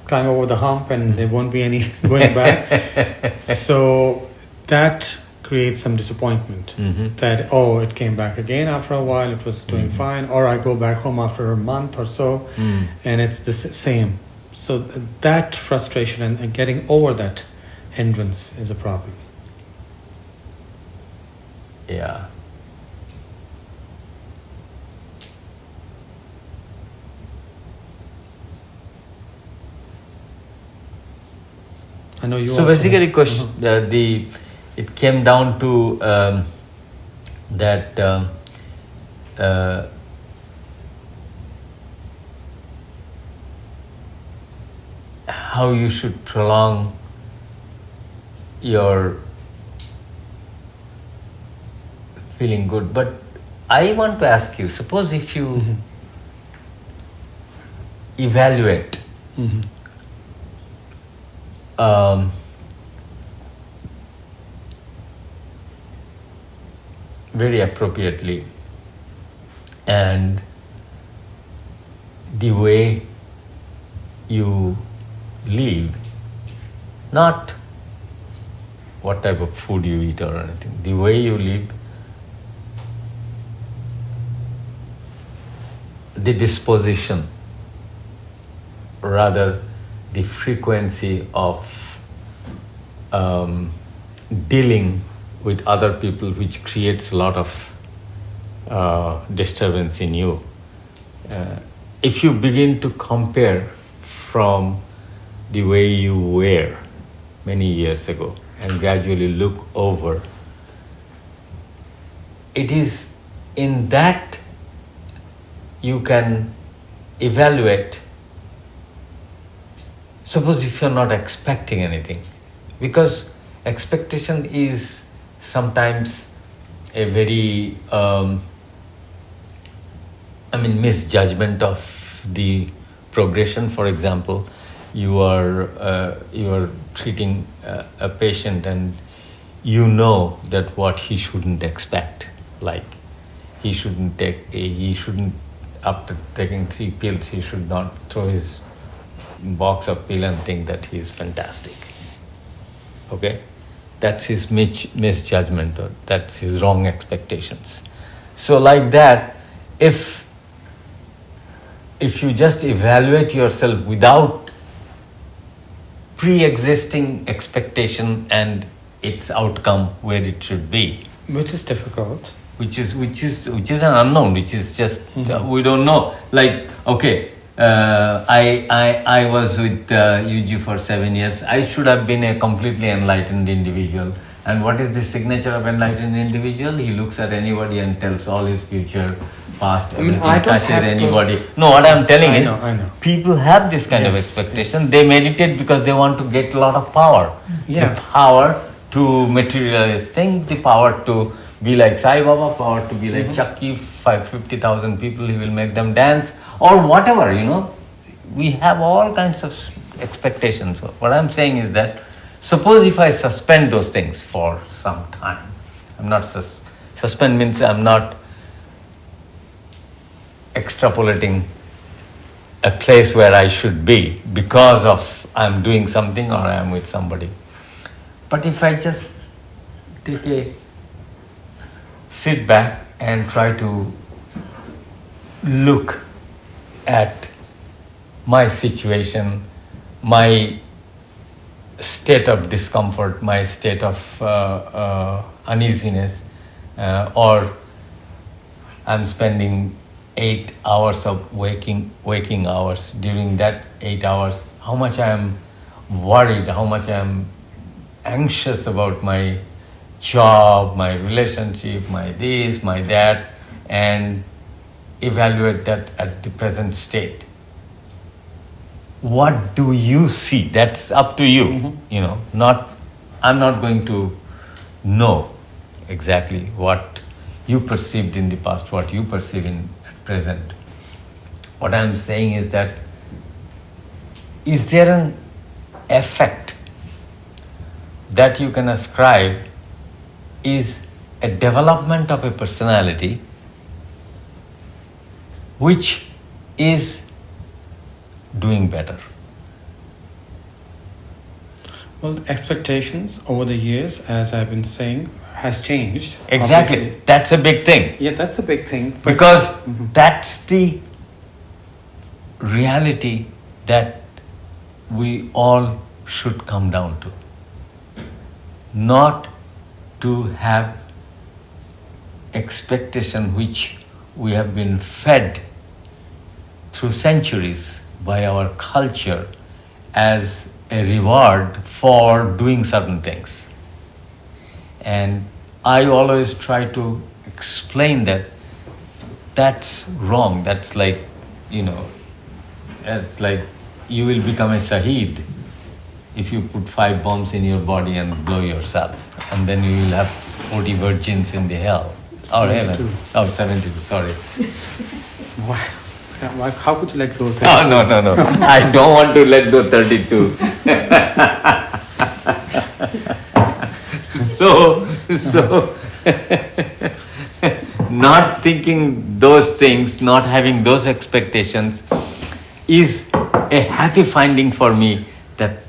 climb over the hump and there won't be any going back. So that creates some disappointment that, oh, it came back again after a while, it was doing fine, or I go back home after a month or so and it's the same. So that frustration and getting over that hindrance is a problem. Yeah. I know you. So also basically, it came down to that how you should prolong your feeling good. But I want to ask you, suppose if you evaluate very appropriately, and the way you live, not what type of food you eat or anything, the way you live, the disposition, rather the frequency of dealing with other people, which creates a lot of disturbance in you. If you begin to compare from the way you were many years ago and gradually look over, it is in that you can evaluate. Suppose if you're not expecting anything, because expectation is sometimes a very misjudgment of the progression. For example, you are treating a patient and you know that what he shouldn't expect, like he shouldn't after taking 3 pills, he should not throw his box of pill and think that he is fantastic. Okay? that's his misjudgment, or that's his wrong expectations. So like that, if you just evaluate yourself without pre-existing expectation and its outcome where it should be, Which is difficult. which is an unknown, which is just we don't know. Like, okay, I was with UG for 7 years. I should have been a completely enlightened individual. And what is the signature of enlightened individual? He looks at anybody and tells all his future, past, everything, I don't touches have anybody. No, what I'm telling I is, know. people have this kind of Yes, expectation. yes. They meditate because they want to get a lot of power. Yeah. The power to materialize things, the power to be like Sai Baba, power to be like Chucky, 50,000 people, he will make them dance, or whatever, We have all kinds of expectations. What I'm saying is that, suppose if I suspend those things for some time, I'm not, suspend means I'm not extrapolating a place where I should be because of I'm doing something or I'm with somebody. But if I just sit back and try to look at my situation, my state of discomfort, my state of uneasiness, or I'm spending 8 hours of waking hours. During that 8 hours, how much I am worried, how much I am anxious about my job, my relationship, my this, my that, and evaluate that at the present state. What do you see? That's up to you. I'm not going to know exactly what you perceived in the past, what you perceive in at present. What I'm saying is that, is there an effect that you can ascribe is a development of a personality which is doing better? Well, the expectations over the years, as I've been saying, has changed. Exactly. Obviously. That's a big thing. Yeah, that's a big thing. Because that's the reality that we all should come down to. Not to have expectation which we have been fed through centuries by our culture as a reward for doing certain things. And I always try to explain that that's wrong. That's like, it's like you will become a shaheed if you put 5 bombs in your body and blow yourself. And then you will have 40 virgins in the hell. Or heaven. 72, sorry. Wow. How could you let go of 32? Oh, no. I don't want to let go 32. So, not thinking those things, not having those expectations is a happy finding for me that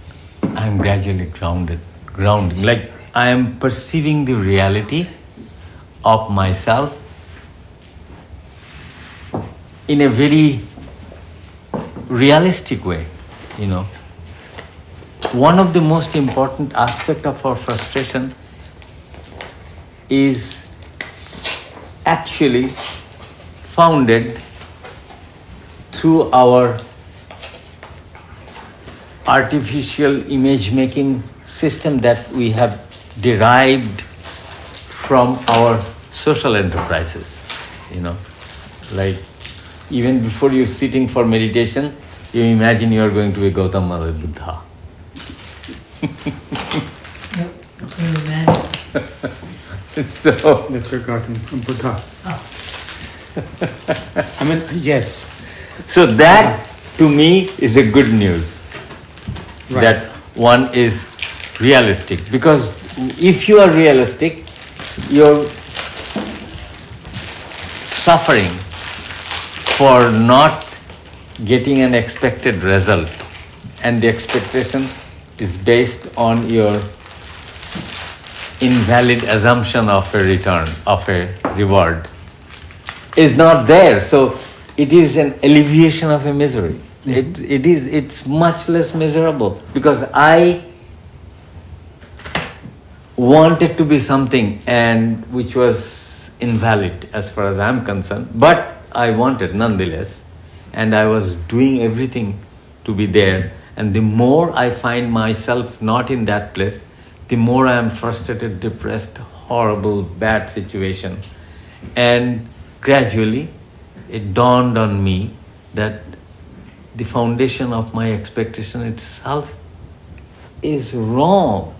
I'm gradually grounding. Like I am perceiving the reality of myself in a very realistic way, One of the most important aspects of our frustration is actually founded through our artificial image making system that we have derived from our social enterprises, Like even before you're sitting for meditation, you imagine you are going to be Gautama Buddha. So That's your garden, Buddha. Yes. So that to me is a good news. Right. That one is realistic. Because if you are realistic, you're suffering for not getting an expected result. And the expectation is based on your invalid assumption of a return, of a reward, is not there. So it is an alleviation of a misery. It's much less miserable because I wanted to be something and which was invalid as far as I'm concerned, but I wanted nonetheless, and I was doing everything to be there. And the more I find myself not in that place, the more I am frustrated, depressed, horrible, bad situation. And gradually it dawned on me that the foundation of my expectation itself is wrong.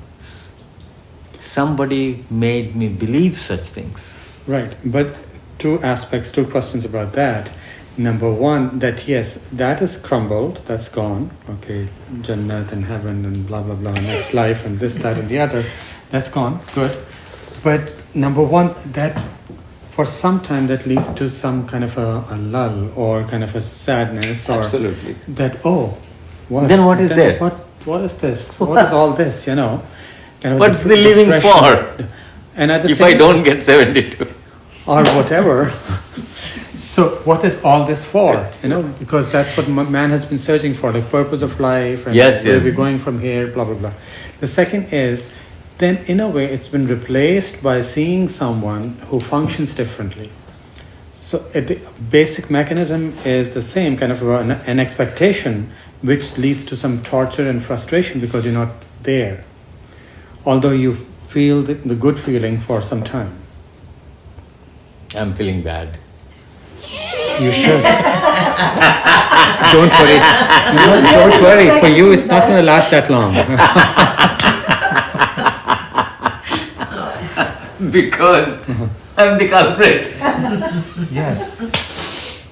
Somebody made me believe such things. Right, but two questions about that. Number one, that yes, that is crumbled, that's gone. Okay, Jannat and heaven and blah, blah, blah, next life and this, that and the other, that's gone, good. But number one, that for some time that leads to some kind of a lull or kind of a sadness or absolutely. That, oh, what? Then what is there? What is this? What is all this, Kind of what's the living for? And at the if I don't get 72. Or whatever. So what is all this for? Because that's what man has been searching for, the purpose of life and where we're going from here, blah, blah, blah. The second is, then in a way it's been replaced by seeing someone who functions differently. So the basic mechanism is the same, kind of an expectation which leads to some torture and frustration because you're not there. Although you feel the good feeling for some time. I'm feeling bad. You should. Don't worry. Don't worry. For you, it's not going to last that long. Because I'm the culprit. Yes.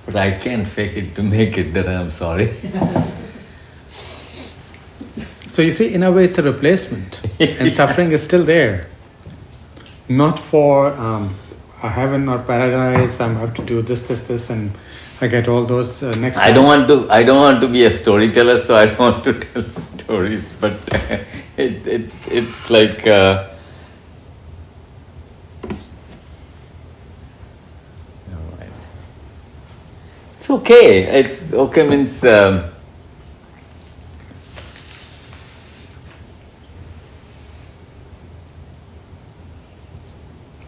But I can't fake it to make it that I'm sorry. So you see, in a way, it's a replacement, and suffering is still there. Not for a heaven or paradise. I have to do this, and I get all those next. I don't want to be a storyteller, so I don't want to tell stories. But it's like. All right. It's okay. It's okay means.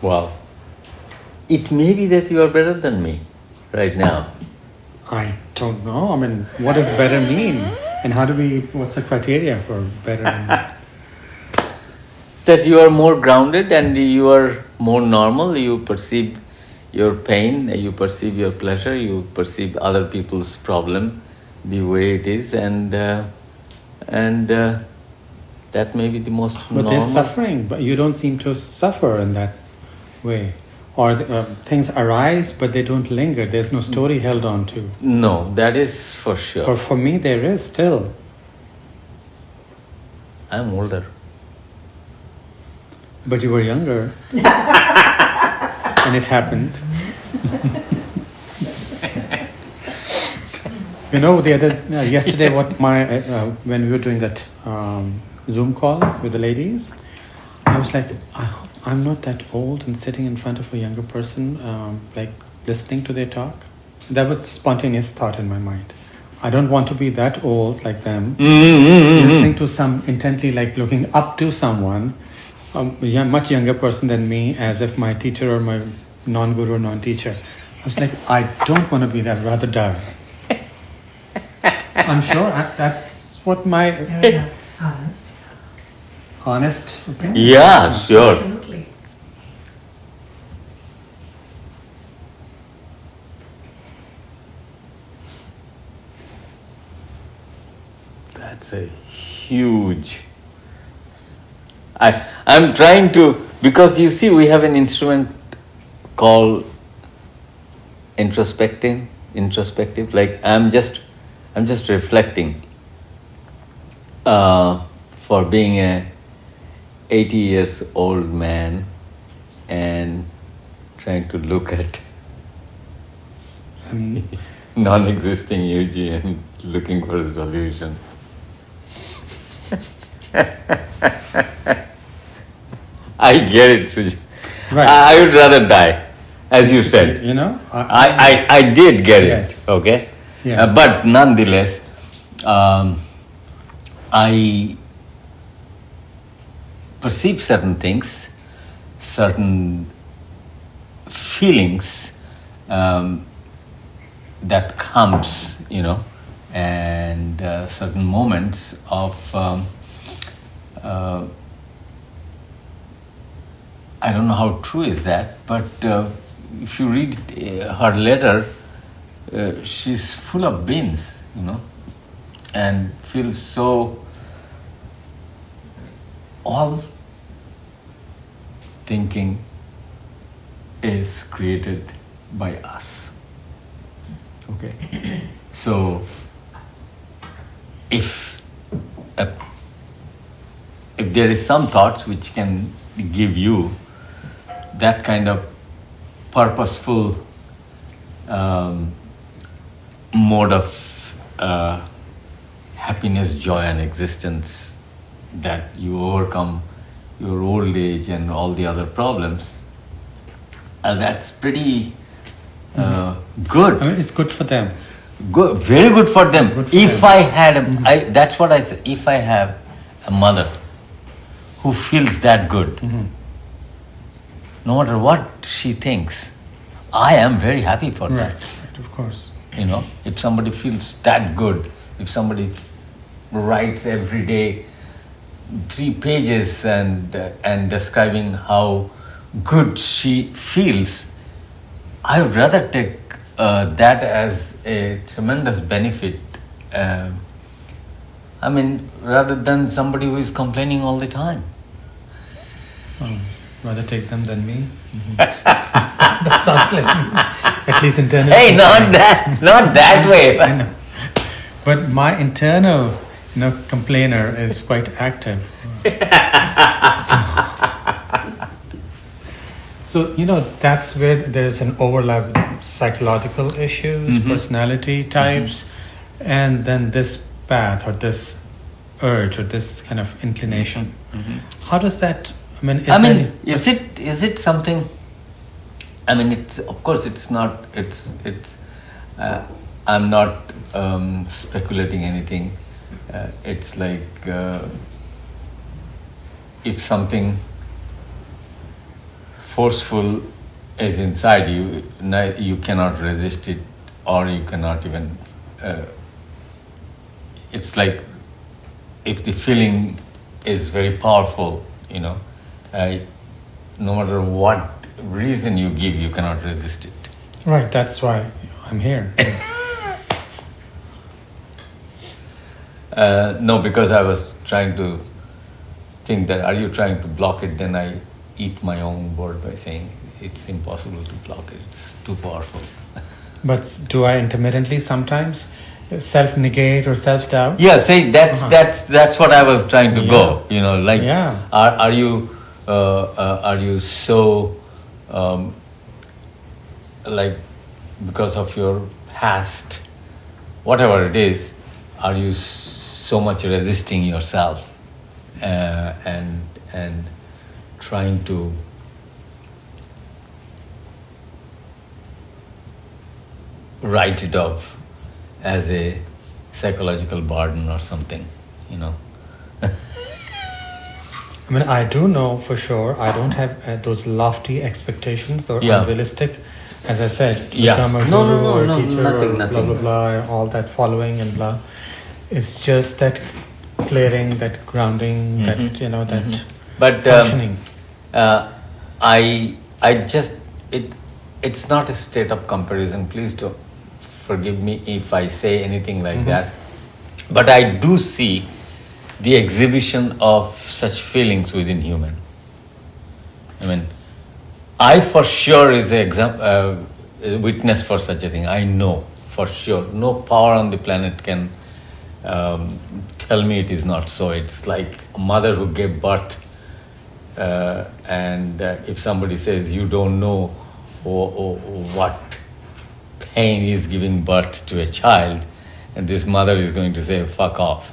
Well, it may be that you are better than me right now. I don't know. I mean, what does better mean? And what's the criteria for better? That you are more grounded and you are more normal. You perceive your pain, you perceive your pleasure, you perceive other people's problem the way it is, and that may be the most normal. But there's suffering, but you don't seem to suffer in that way. Or things arise, but they don't linger. There's no story held on to. No, that is for sure. For me, there is still. I'm older. But you were younger. And it happened. Yesterday, when we were doing that Zoom call with the ladies, I was like, I hope I'm not that old and sitting in front of a younger person, listening to their talk. That was a spontaneous thought in my mind. I don't want to be that old like them, listening to some intently, looking up to someone, a much younger person than me, as if my teacher or my non-guru or non-teacher. I was like, I don't want to be that, rather die. I'm sure that's what my honest opinion. Yeah, sure. Absolutely. That's a huge. I'm trying to, because you see, we have an instrument called introspective. Like I'm just reflecting. For being a 80 years old man and trying to look at non-existing UG and looking for a solution. I get it, Shujaat. Right. I would rather die, as you said. You know? I did get Yes. it, okay? Yeah. But nonetheless, I perceive certain things, certain feelings that comes, and certain moments of I don't know how true is that, but if you read her letter, she's full of beans, and feels so all thinking is created by us. Okay, so if there is some thoughts which can give you that kind of purposeful mode of happiness, joy, and existence, that you overcome your old age and all the other problems, that's pretty good. I mean, it's good for them. Good, very good for them. Good for If them. I had, that's what I said. If I have a mother who feels that good, no matter what she thinks, I am very happy for Right. that. Of course. If somebody feels that good, if somebody writes every day 3 pages and describing how good she feels, I would rather take that as a tremendous benefit. Rather than somebody who is complaining all the time. Rather take them than me. That sounds like at least internally. Hey, not that way. I know. But my internal, complainer is quite active. So, that's where there's an overlap with psychological issues, personality types, and then this path or this urge or this kind of inclination. How does that, is it something? It's, of course, it's not. I'm not speculating anything. It's like if something forceful is inside you, you cannot resist it, or you cannot even. It's like if the feeling is very powerful, no matter what reason you give, you cannot resist it. Right, that's why I'm here. No, because I was trying to think that, are you trying to block it? Then I eat my own word by saying it's impossible to block it. It's too powerful. But do I intermittently sometimes self-negate or self-doubt? Yeah, say that's what I was trying to go. Are you so because of your past, whatever it is, are you so much resisting yourself and trying to write it off as a psychological burden or something, I do know for sure I don't have those lofty expectations. They're unrealistic. As I said, become a guru or a teacher nothing. or blah, blah, blah, all that following and blah. It's just that clearing, that grounding, that But functioning. it's not a state of comparison. Please don't forgive me if I say anything like that. But I do see the exhibition of such feelings within human. I for sure is a witness for such a thing. I know for sure. No power on the planet can tell me it is not so. It's like a mother who gave birth, and if somebody says you don't know what pain is giving birth to a child, and this mother is going to say fuck off,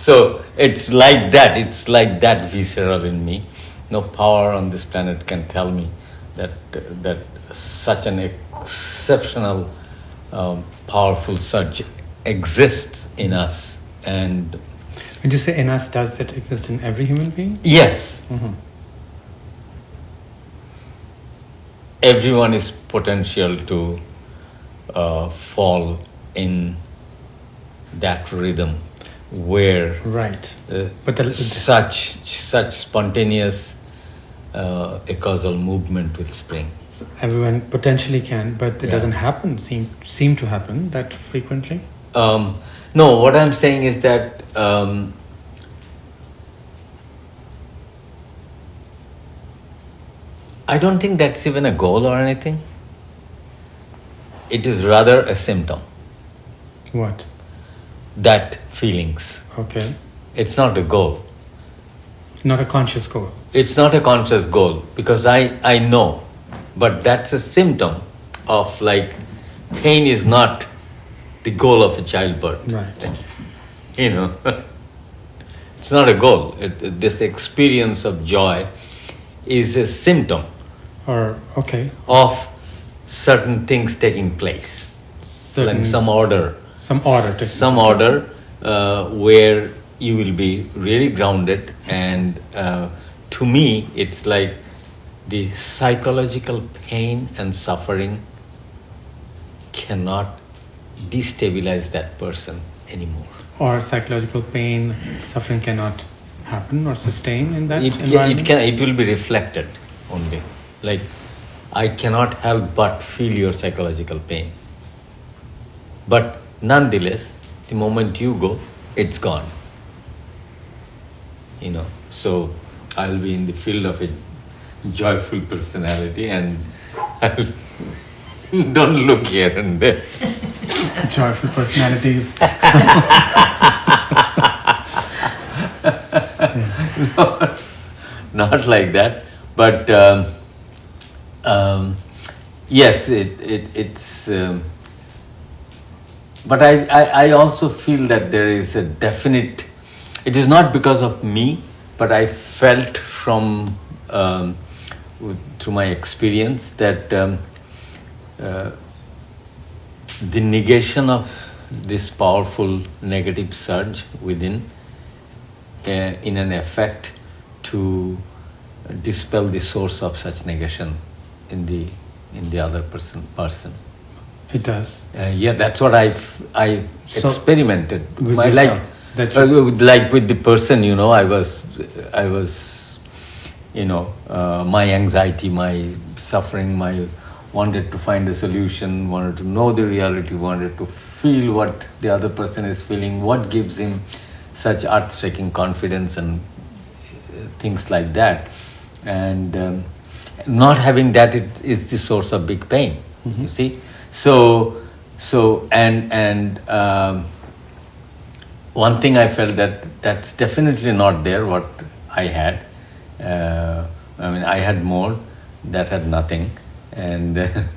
So it's like that. It's like that visceral in me. No power on this planet can tell me that such an exceptional, powerful surge exists in us. And when you say in us, does it exist in every human being? yes, Mm-hmm. everyone is potential to fall in that rhythm where Right. But such spontaneous acausal movement will spring. so everyone potentially can, but it Yeah. doesn't happen. Seem to happen that frequently. No, what I'm saying is that I don't think that's even a goal or anything. It is rather a symptom, What? that feelings. Okay. It's not a goal. Not a conscious goal. It's not a conscious goal because I know, but that's a symptom of like pain is not the goal of a childbirth. Right. You know, it's not a goal. This experience of joy is a symptom Or okay. of certain things taking place, Certain like some order, some order. some order where you will be really grounded. And to me, it's like the psychological pain and suffering cannot destabilize that person anymore. Or psychological pain, suffering cannot happen or sustain in that It environment. can. It will be reflected only. Like I cannot help but feel your psychological pain. But nonetheless, the moment you go, it's gone. You know. So I'll be in the field of a joyful personality, and I'll don't look here and there. Joyful personalities. Not like that, but yes, it's. But I also feel that there is a definite. It is not because of me, but I felt from through my experience that the negation of this powerful negative surge within, in an effect to dispel the source of such negation in the other person. It does. Yeah, that's what I So, experimented. with My, yourself, that you- like with the person, you know, I was, you know, my anxiety, my suffering, my wanted to find a solution, wanted to know the reality, wanted to feel what the other person is feeling, what gives him such earth-shaking confidence and things like that. And not having that is the source of big pain. Mm-hmm. You see, so and one thing I felt that's definitely not there. What I had, I mean, I had more, that had nothing, and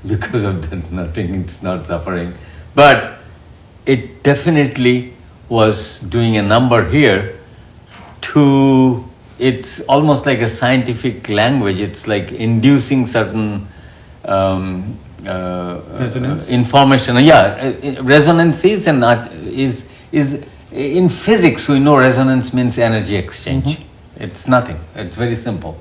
because of that nothing, it's not suffering, but it definitely was doing a number here to. It's almost like a scientific language. It's like inducing certain Resonance? information. Yeah, resonance is in physics. We know resonance means energy exchange. Mm-hmm. It's nothing. It's very simple.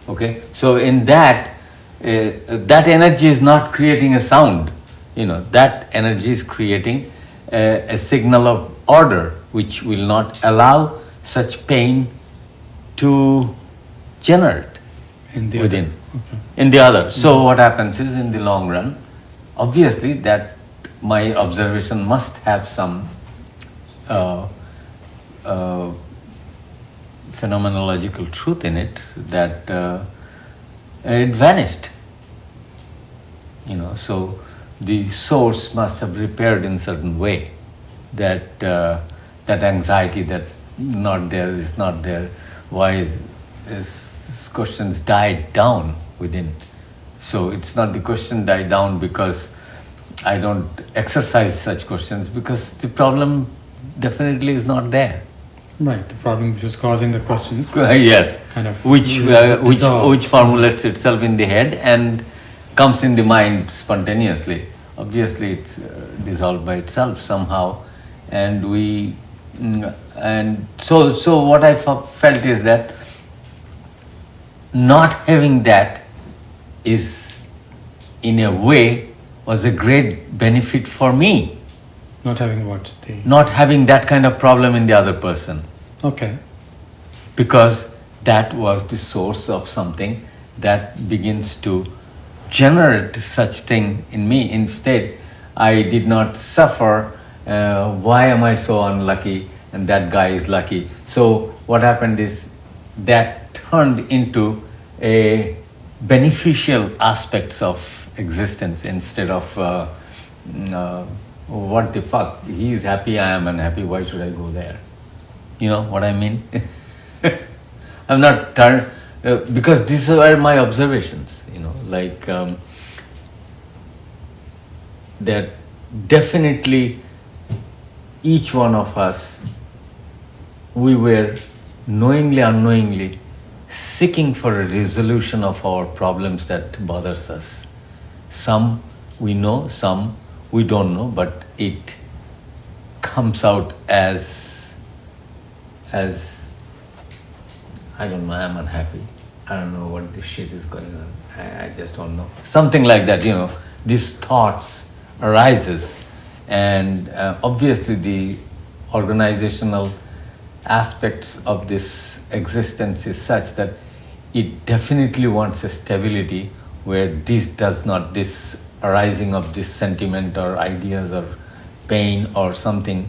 Okay, so in that that energy is not creating a sound. You know, that energy is creating a signal of order, which will not allow such pain to generate In the within. other. Okay. In the other. So what happens is, in the long run, obviously that my observation must have some phenomenological truth in it, that it vanished. You know, so the source must have repaired in certain way that that anxiety that not there is not there. Why is questions died down within? So it's not the question died down because I don't exercise such questions, because the problem definitely is not there. Right, the problem which was causing the questions. Yes, Kind of which formulates itself in the head and comes in the mind spontaneously. Obviously, it's dissolved by itself somehow, and so what I felt is that not having that is, in a way, was a great benefit for me. Not having what? Not having that kind of problem in the other person. Okay. Because that was the source of something that begins to generate such thing in me. Instead, I did not suffer, why am I so unlucky and that guy is lucky. So what happened is that turned into a beneficial aspects of existence instead of what the fuck, he is happy, I am unhappy, why should I go there? You know what I mean? I'm not turned, because these are my observations, like that definitely each one of us, we were knowingly, unknowingly seeking for a resolution of our problems that bothers us. Some we know, some we don't know, but it comes out as I don't know, I'm unhappy. I don't know what this shit is going on. I just don't know. Something like that, these thoughts arises, and obviously the organizational aspects of this existence is such that it definitely wants a stability where this arising of this sentiment or ideas or pain or something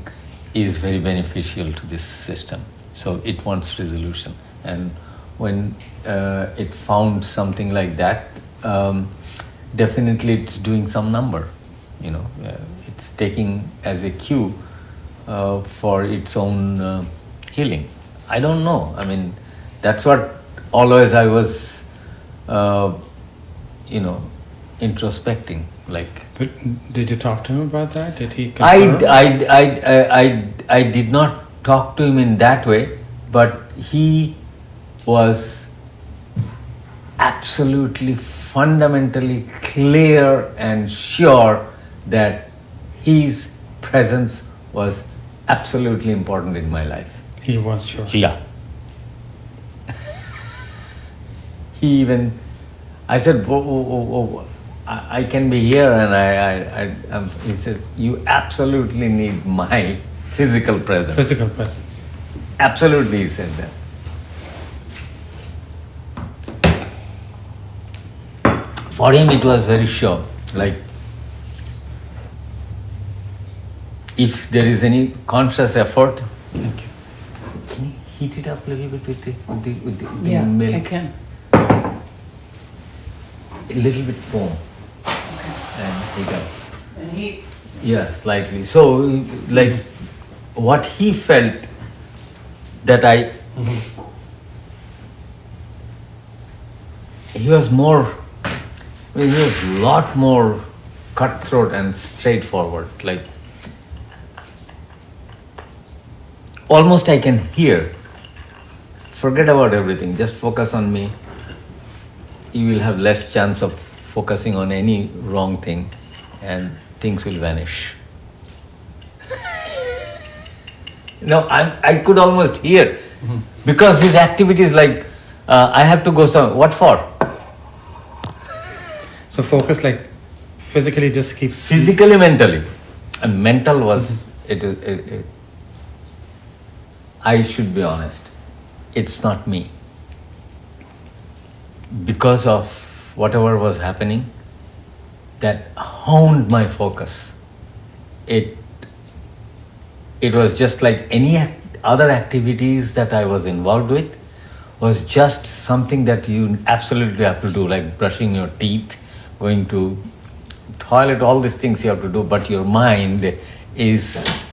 is very beneficial to this system. So it wants resolution. And when it found something like that, definitely it's doing some number. It's taking as a cue for its own healing. I don't know. I mean, that's what always I was, introspecting. Like, But did you talk to him about that? Did he I confirm? did not talk to him in that way, but he was absolutely fundamentally clear and sure that his presence was absolutely important in my life. He was sure. Yeah. He even, I said, whoa, I can be here, and he says, you absolutely need my physical presence. Physical presence. Absolutely, he said that. For him, it was very sure. Like, if there is any conscious effort, Thank you. can you heat it up a little bit with the Yeah, milk? I can. A little bit foam. And heat up. And he, Yeah, slightly. So, like, what he felt that he was a lot more cutthroat and straightforward. Like, almost I can hear. Forget about everything. Just focus on me. You will have less chance of focusing on any wrong thing, and things will vanish. I could almost hear, because his activities like, I have to go somewhere. What for? So focus, like, physically just keep... Physically, mentally. And mental was, I should be honest, it's not me. Because of whatever was happening, that honed my focus. It was just like any other activities that I was involved with, was just something that you absolutely have to do, like brushing your teeth, going to toilet, all these things you have to do, but your mind is